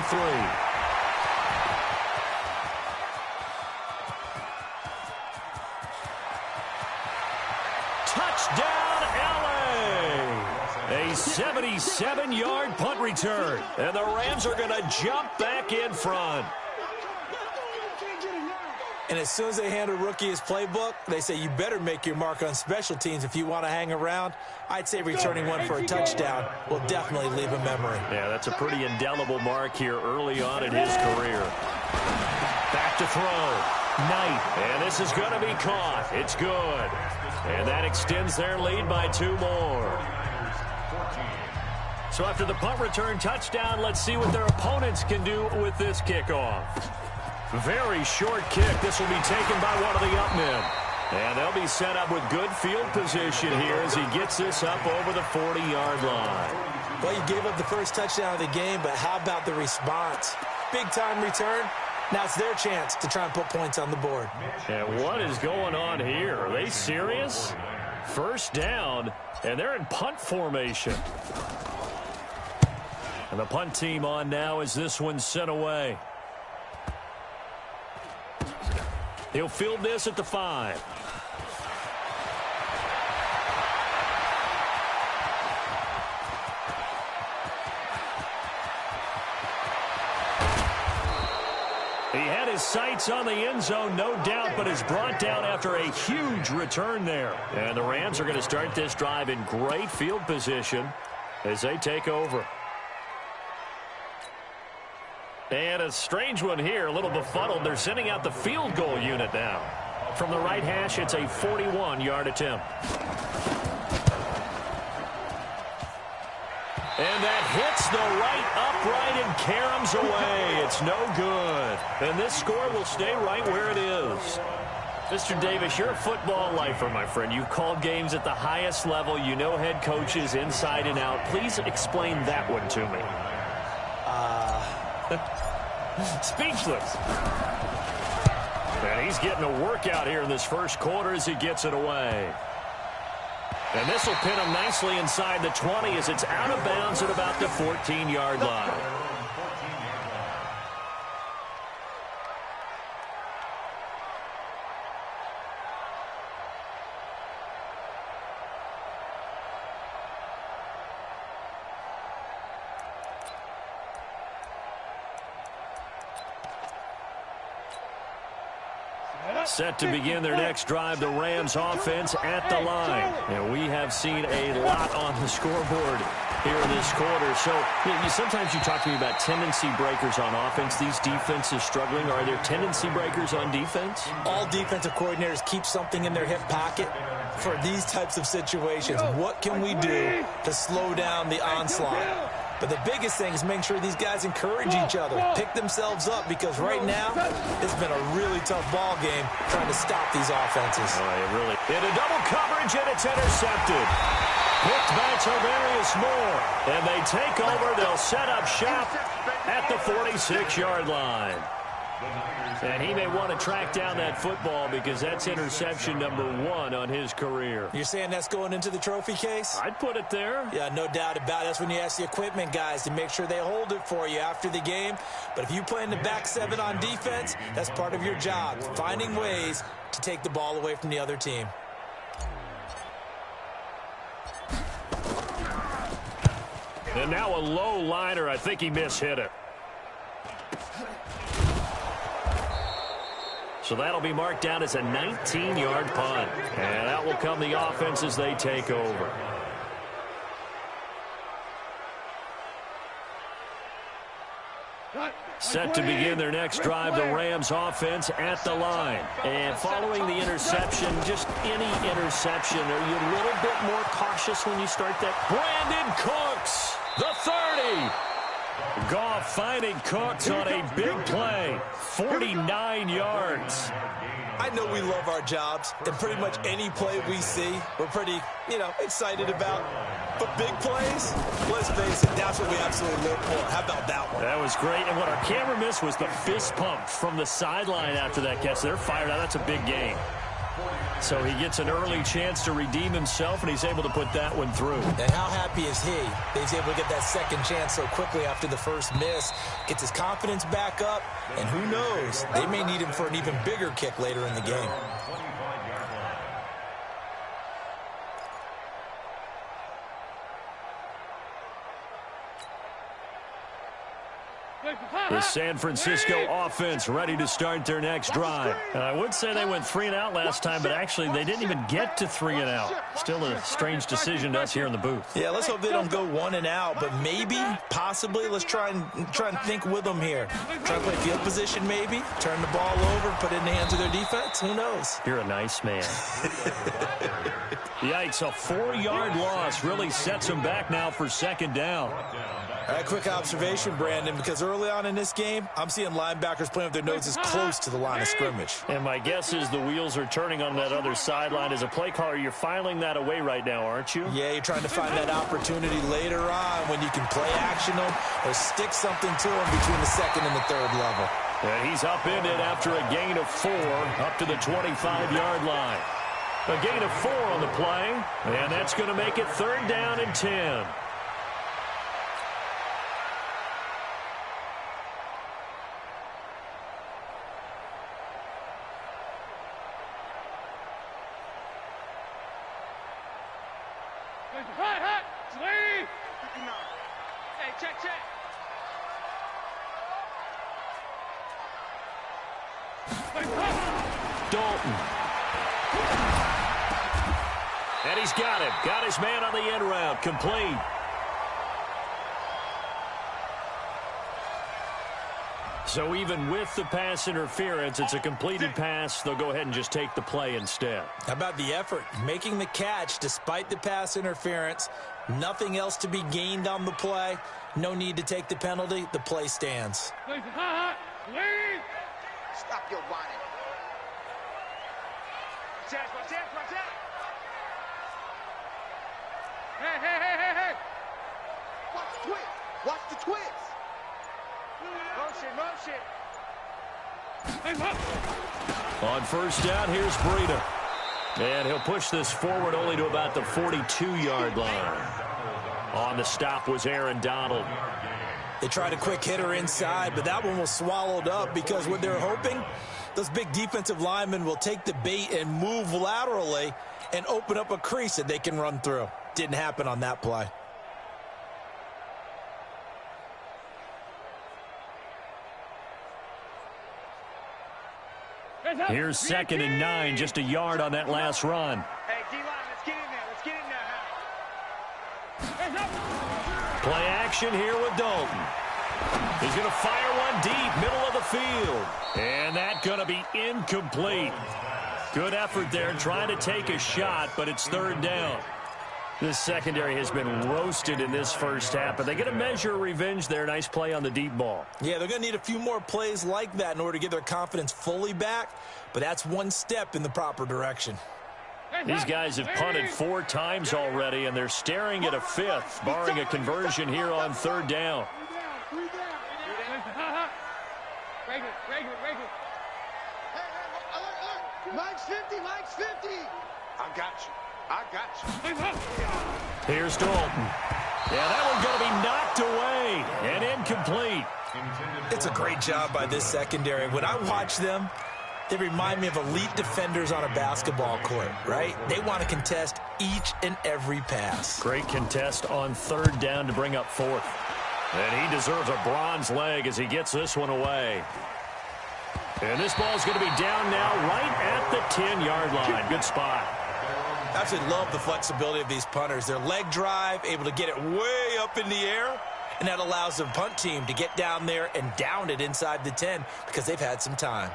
Touchdown, LA! A 77-yard punt return. And the Rams are going to jump back in front. And as soon as they hand a rookie his playbook, they say you better make your mark on special teams if you want to hang around. I'd say returning one for a touchdown will definitely leave a memory. Yeah, that's a pretty indelible mark here early on in his career. Back to throw. Knight. And this is going to be caught. It's good. And that extends their lead by 2 more. So after the punt return touchdown, let's see what their opponents can do with this kickoff. Very short kick. This will be taken by one of the up men. And they'll be set up with good field position here as he gets this up over the 40-yard line. Well, you gave up the first touchdown of the game, but how about the response? Big-time return, Now it's their chance to try and put points on the board. And what is going on here? Are they serious? First down, and they're in punt formation. And the punt team on now as this one's sent away. He'll field this at the 5. He had his sights on the end zone, no doubt, but is brought down after a huge return there. And the Rams are going to start this drive in great field position as they take over. And a strange one here, a little befuddled. They're sending out the field goal unit now. From the right hash, it's a 41-yard attempt. And that hits the right upright and caroms away. It's no good. And this score will stay right where it is. Mr. Davis, you're a football lifer, my friend. You've called games at the highest level. You know head coaches inside and out. Please explain that one to me. Speechless. And he's getting a workout here in this first quarter as he gets it away. And this will pin him nicely inside the 20 as it's out of bounds at about the 14-yard line. Set to begin their next drive, the Rams offense at the line. And we have seen a lot on the scoreboard here in this quarter. So sometimes you talk to me about tendency breakers on offense. These defenses struggling. Are there tendency breakers on defense? All defensive coordinators keep something in their hip pocket for these types of situations. What can we do to slow down the onslaught? But the biggest thing is making sure these guys encourage each other, pick themselves up, because right now it's been a really tough ball game trying to stop these offenses. Really. In a double coverage, and it's intercepted. Picked by Tavarius Moore. And they take over. They'll set up shop at the 46-yard line. And he may want to track down that football because that's interception number 1 on his career. You're saying that's going into the trophy case? I'd put it there. Yeah, no doubt about it. That's when you ask the equipment guys to make sure they hold it for you after the game. But if you play in the back 7 on defense, that's part of your job, finding ways to take the ball away from the other team. And now a low liner. I think he mishit it. So that'll be marked down as a 19-yard punt. And that will come the offense as they take over. Set to begin their next drive, the Rams offense at the line. And following the interception, just any interception, are you a little bit more cautious when you start that? Brandon Cooks, the 30. Goff finding Cooks on a big play, 49 yards. I know we love our jobs, and pretty much any play we see, we're pretty, excited about. But big plays, let's face it, that's what we absolutely live for. How about that one? That was great, and what our camera missed was the fist pump from the sideline after that catch. They're fired out. That's a big game. So he gets an early chance to redeem himself, and he's able to put that one through. And how happy is he that he's able to get that second chance so quickly after the first miss? Gets his confidence back up, and who knows, they may need him for an even bigger kick later in the game. The San Francisco offense ready to start their next drive. And I would say they went 3 and out last time, but actually they didn't even get to 3 and out. Still a strange decision to us here in the booth. Yeah, let's hope they don't go 1 and out, but maybe, possibly, let's try and think with them here. Try to play field position maybe, turn the ball over, put it in the hands of their defense. Who knows? You're a nice man. Yikes, a 4-yard loss really sets them back now for second down. All right, quick observation, Brandon, because early on in this game, I'm seeing linebackers playing with their noses close to the line of scrimmage. And my guess is the wheels are turning on that other sideline. As a play caller, you're filing that away right now, aren't you? Yeah, you're trying to find that opportunity later on when you can play action them or stick something to them between the second and the third level. And he's upended after a gain of 4 up to the 25-yard line. A gain of 4 on the play, and that's going to make it 3rd down and 10. Hey, check. Dalton. And he's got him. Got his man on the end route. Complete. So even with the pass interference, it's a completed pass. They'll go ahead and just take the play instead. How about the effort? Making the catch despite the pass interference. Nothing else to be gained on the play. No need to take the penalty. The play stands. Stop your whining. Watch out. Hey. Watch the twist. Watch the twist. Motion. On first down, here's Breida. And he'll push this forward only to about the 42-yard line. On the stop was Aaron Donald. They tried a quick hitter inside, but that one was swallowed up because what they're hoping, those big defensive linemen will take the bait and move laterally and open up a crease that they can run through. Didn't happen on that play. Here's 2nd and 9, just a yard on that last run. Hey, D-line, let's get in there. Play action here with Dalton. He's going to fire one deep, middle of the field. And that's going to be incomplete. Good effort there, trying to take a shot, but it's 3rd down. This secondary has been roasted in this first half, but they get a measure of revenge there. Nice play on the deep ball. Yeah, they're going to need a few more plays like that in order to get their confidence fully back, but that's one step in the proper direction. These guys have punted 4 times already, and they're staring at a 5th, barring a conversion here on 3rd down. Mike's 50. I got you. Here's Dalton. Yeah, that one's going to be knocked away and incomplete. It's a great job by this secondary. When I watch them, they remind me of elite defenders on a basketball court, right? They want to contest each and every pass. Great contest on 3rd down to bring up 4th. And he deserves a bronze leg as he gets this one away. And this ball's going to be down now right at the 10-yard line. Good spot. I absolutely love the flexibility of these punters. Their leg drive, able to get it way up in the air, and that allows the punt team to get down there and down it inside the 10 because they've had some time.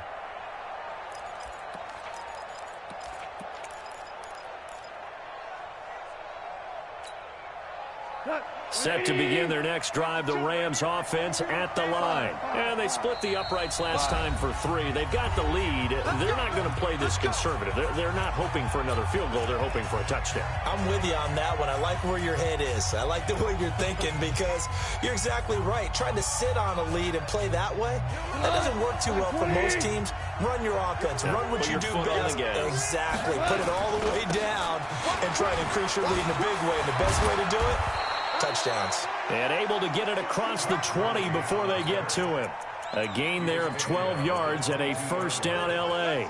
Set to begin their next drive, the Rams offense at the line. And they split the uprights last time for 3. They've got the lead. They're not going to play this conservative. They're not hoping for another field goal. They're hoping for a touchdown. I'm with you on that one. I like where your head is. I like the way you're thinking because you're exactly right. Trying to sit on a lead and play that way, that doesn't work too well for most teams. Run your offense. Run what you do best. Exactly. Put it all the way down and try to increase your lead in a big way. And the best way to do it, touchdowns. And able to get it across the 20 before they get to him. A gain there of 12 yards and a first down L.A.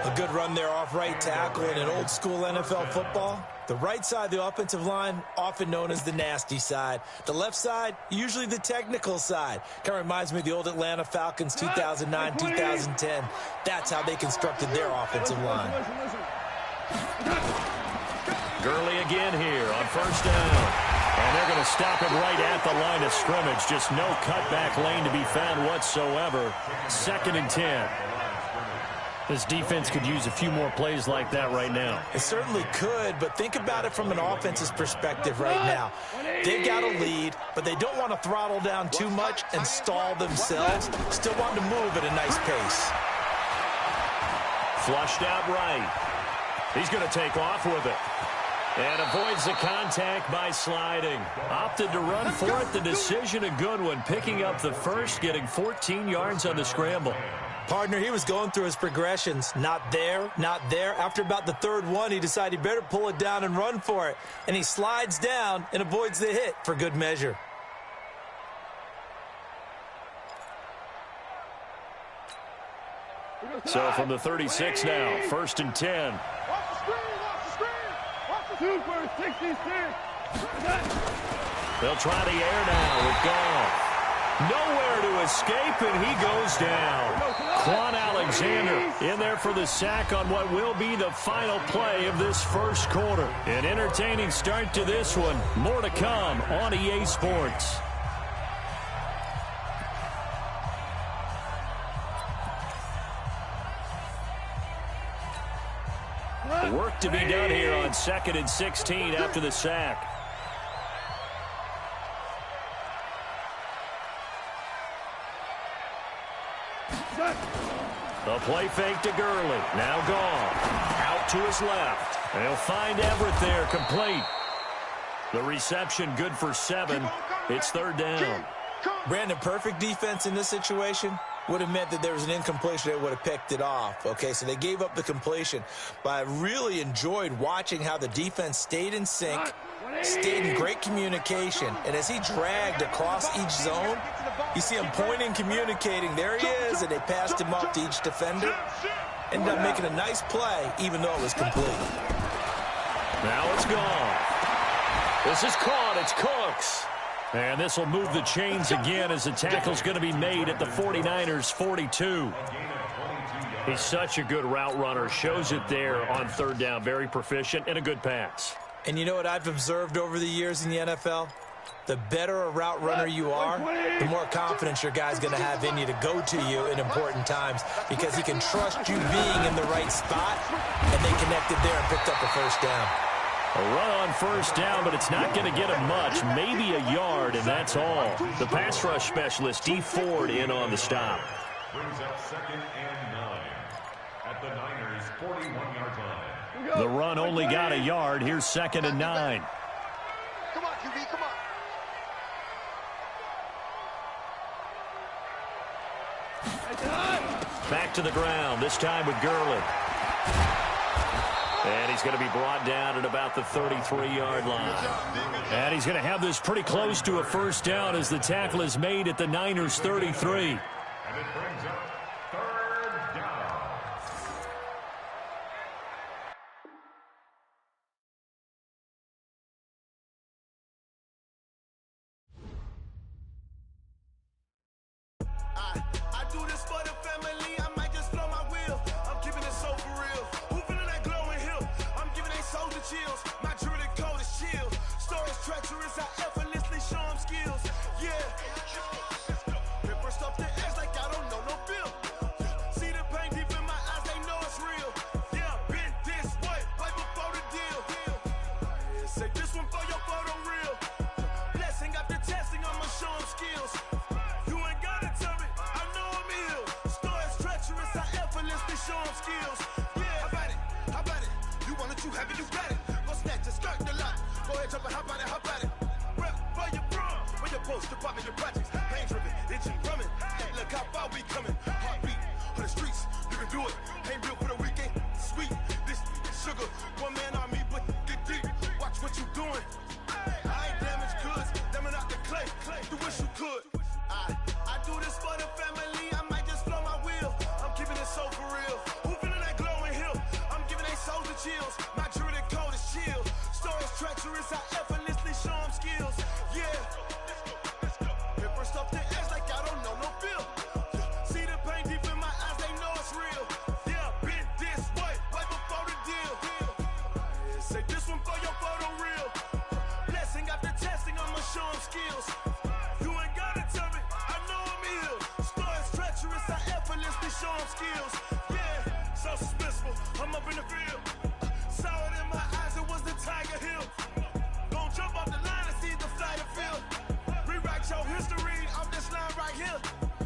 A good run there off right tackle in an old school NFL football. The right side of the offensive line, often known as the nasty side. The left side, usually the technical side. Kind of reminds me of the old Atlanta Falcons 2009, 2010. That's how they constructed their offensive line. Gurley again here on first down. And they're going to stop it right at the line of scrimmage. Just no cutback lane to be found whatsoever. 2nd and 10. This defense could use a few more plays like that right now. It certainly could, but think about it from an offense's perspective right now. They've got a lead, but they don't want to throttle down too much and stall themselves. Still want to move at a nice pace. Flushed out right. He's going to take off with it. And avoids the contact by sliding. Opted to run for it. The decision a good one. Picking up the first, getting 14 yards on the scramble. Partner, he was going through his progressions. Not there, not there. After about the third one, he decided he better pull it down and run for it. And he slides down and avoids the hit for good measure. So from the 36 now, 1st and 10. Watch the screen, watch the screen. Watch the 2 for 66. They'll try the air now with Goff. Nowhere to escape, and he goes down. Quan Alexander in there for the sack on what will be the final play of this first quarter. An entertaining start to this one. More to come on EA Sports. Work to be done here on 2nd and 16 after the sack. The play fake to Gurley. Now gone. Out to his left. They'll find Everett there, complete. The reception good for 7. It's 3rd down. Brandon, perfect defense in this situation would have meant that there was an incompletion. They would have picked it off. Okay, so they gave up the completion. But I really enjoyed watching how the defense stayed in sync, stayed in great communication. And as he dragged across each zone, you see him pointing, communicating. There he is, and they passed him off to each defender. Ended up making a nice play, even though it was complete. Now it's gone. This is caught. It's Cooks. And this will move the chains again as the tackle's going to be made at the 49ers' 42. He's such a good route runner. Shows it there on 3rd down. Very proficient and a good pass. And you know what I've observed over the years in the NFL? The better a route runner you are, the more confidence your guy's going to have in you to go to you in important times because he can trust you being in the right spot, and they connected there and picked up a 1st down. A run on 1st down, but it's not going to get him much. Maybe a yard, and that's all. The pass rush specialist, D. Ford, in on the stop. Brings up 2nd and 9 at the Niners' 41-yard line. The run only got a yard. Here's 2nd and 9. Come on, QB, come on. Back to the ground, this time with Gurley. And he's going to be brought down at about the 33-yard line. And he's going to have this pretty close to a 1st down as the tackle is made at the Niners' 33. And it brings up 3rd down. I do this for the family. I might just blow my wheel. I'm keeping it so for real. Who feeling that glowing hill? I'm giving they soldier chills. My jewelry code is chill. Stories treacherous. I effortlessly show them skills. Yeah. Paper stuff the edge like I don't know no bill. See the pain deep in my eyes. They know it's real. Yeah, been this way before the deal. Say this one for your photo real. Blessing after testing. I'ma show them skills. You ain't gotta tell me. I know I'm ill. Stories treacherous. I effortlessly show them skills. Yeah, how about it? You want it, you have it, you got it. Go snatch it, skirt the lot. Go ahead, jump it, how about it? Rep where you from? Where you post, department, your projects. Pain driven, itching, drumming. Hey, look how far we coming. Heartbeat on the streets, you can do it. Ain't built for the weekend. Sweet, this sugar. One man army, but get deep. Watch what you doing. I ain't damaged goods, damning out the clay. You wish you could. I do this for the family. I might just blow my wheel. I'm keeping it so for real. Who feeling that glowing hill? I'm giving they soldier chills. My jewelry code is chill. Stories treacherous. I effortlessly show them skills. Yeah. Paper stuff the edge like I don't know no bill. See the pain deep in my eyes. They know it's real. Yeah, been this way before the deal. Say this one for your photo real. Blessing after testing. I'ma show them skills. You ain't gotta tell me. I know I'm ill. Stories treacherous. I effortlessly show them skills. Yeah, so suspenseful. I'm up in the field. Saw it in my eyes. It was the Tiger Hill. Gon' jump off the line and see the flight of field. Rewrite your history off this line right here.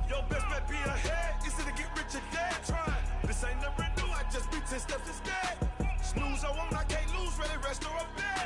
Your best bet be ahead. Is it to get rich or dead? Trying. This ain't never new. I just be 10 steps instead. Snooze, I won't. I can't lose. Ready, rest or a bed.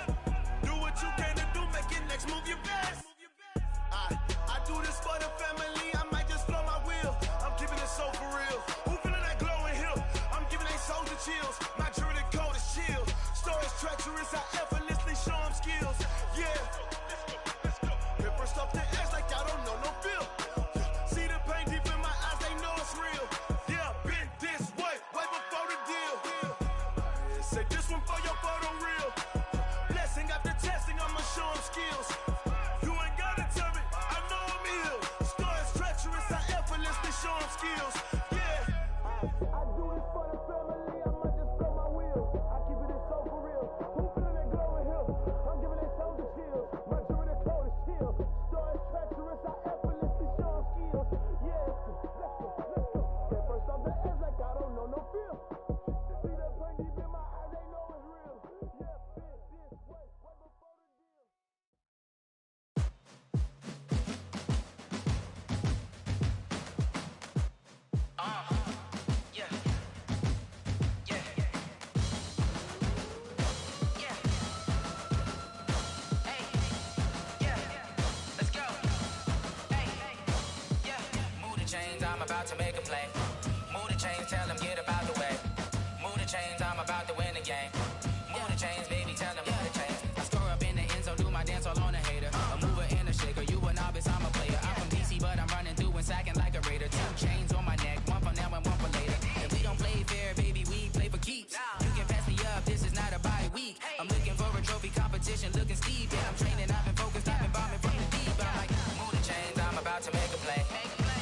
I do it for the family, I might just blow my wheel. I keep it so for real. Who feeling that glow in here? I'm giving they soldier chills. My jewelry the coldest chill. Stories treacherous, I effortlessly show them skills. Yeah, let's go. Get first off the edge like I don't know no fear. See that pain deep in my eyes, they know it's real. Yeah, this way before the deal. I'm about to make a play. Move the chains, tell them get about the way. Move the chains, I'm about to win the game. Move the chains, baby, tell them move the chains. I score up in the end zone, do my dance all on a hater. A mover and a shaker, you a novice, I'm a player. I'm from DC, but I'm running through and sacking like a raider. 2 chains on my neck, one for now and one for later. And we don't play fair, baby, we play for keeps. You can pass me up, this is not a bye week. I'm looking for a trophy competition, looking steep. Yeah, I'm training, I've been focused, I've been bombing from the deep. I'm like, move the chains, I'm about to make a play.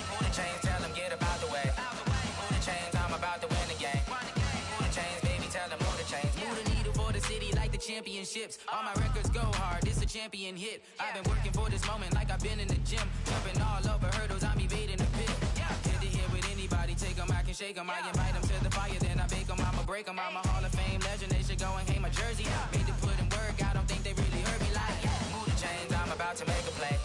Move the chains, tell them get about the way. Move the chains, I'm about to win the game. Move the chains, baby, tell them move the chains. Move the needle for the city like the championships. All my records go hard, this a champion hit. I've been working for this moment like I've been in the gym. Jumping all over hurdles, I'm evading the pit. Hit to hit with anybody, take them, I can shake them. I invite them to the fire, then I bake them, I'ma break them. I'm a Hall of Fame legend, they should go and hang my jersey. Made to put in work, I don't think they really heard me like, move the chains, I'm about to make a play.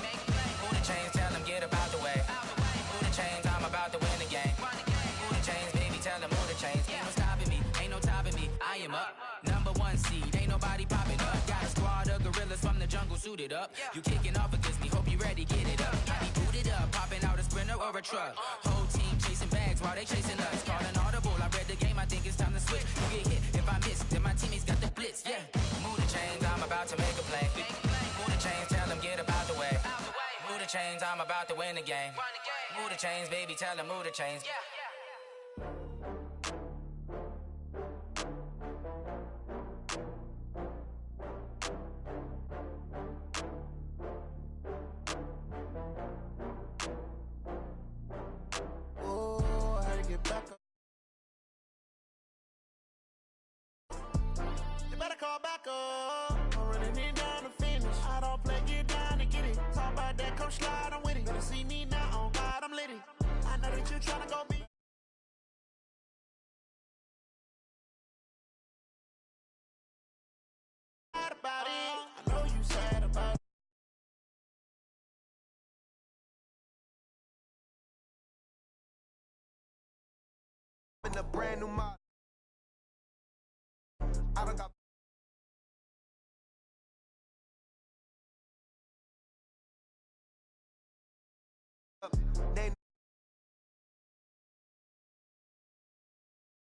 Move the chains, tell them get about the way. Move the chains, I'm about to win the game. Move the chains, baby, tell them move the chains. Ain't no stopping me, ain't no topping me. I am up, #1 seed, ain't nobody popping up. Got a squad of gorillas from the jungle suited up. You kicking off against me, hope you ready, get it up. I be booted up, popping out a Sprinter or a truck. Whole team chasing bags while they chasing us. Call an audible, I read the game, I think it's time to switch. You get hit, if I miss, then my teammates got the blitz, yeah. Move the chains, I'm about to make a play. Move the chains, tell them get about the way. Move the chains, I'm about to win the game. Move the chains, baby, tell them move the chains. Oh, I had to get back up. You better call back up. I'm running it down to finish. I don't play, get down and get it. Talk about that, come slide, I'm with it. Better see me now, on God, I'm litty. I know that you tryna go be. Sad about it. I know you sad about it. In a brand new model. I done got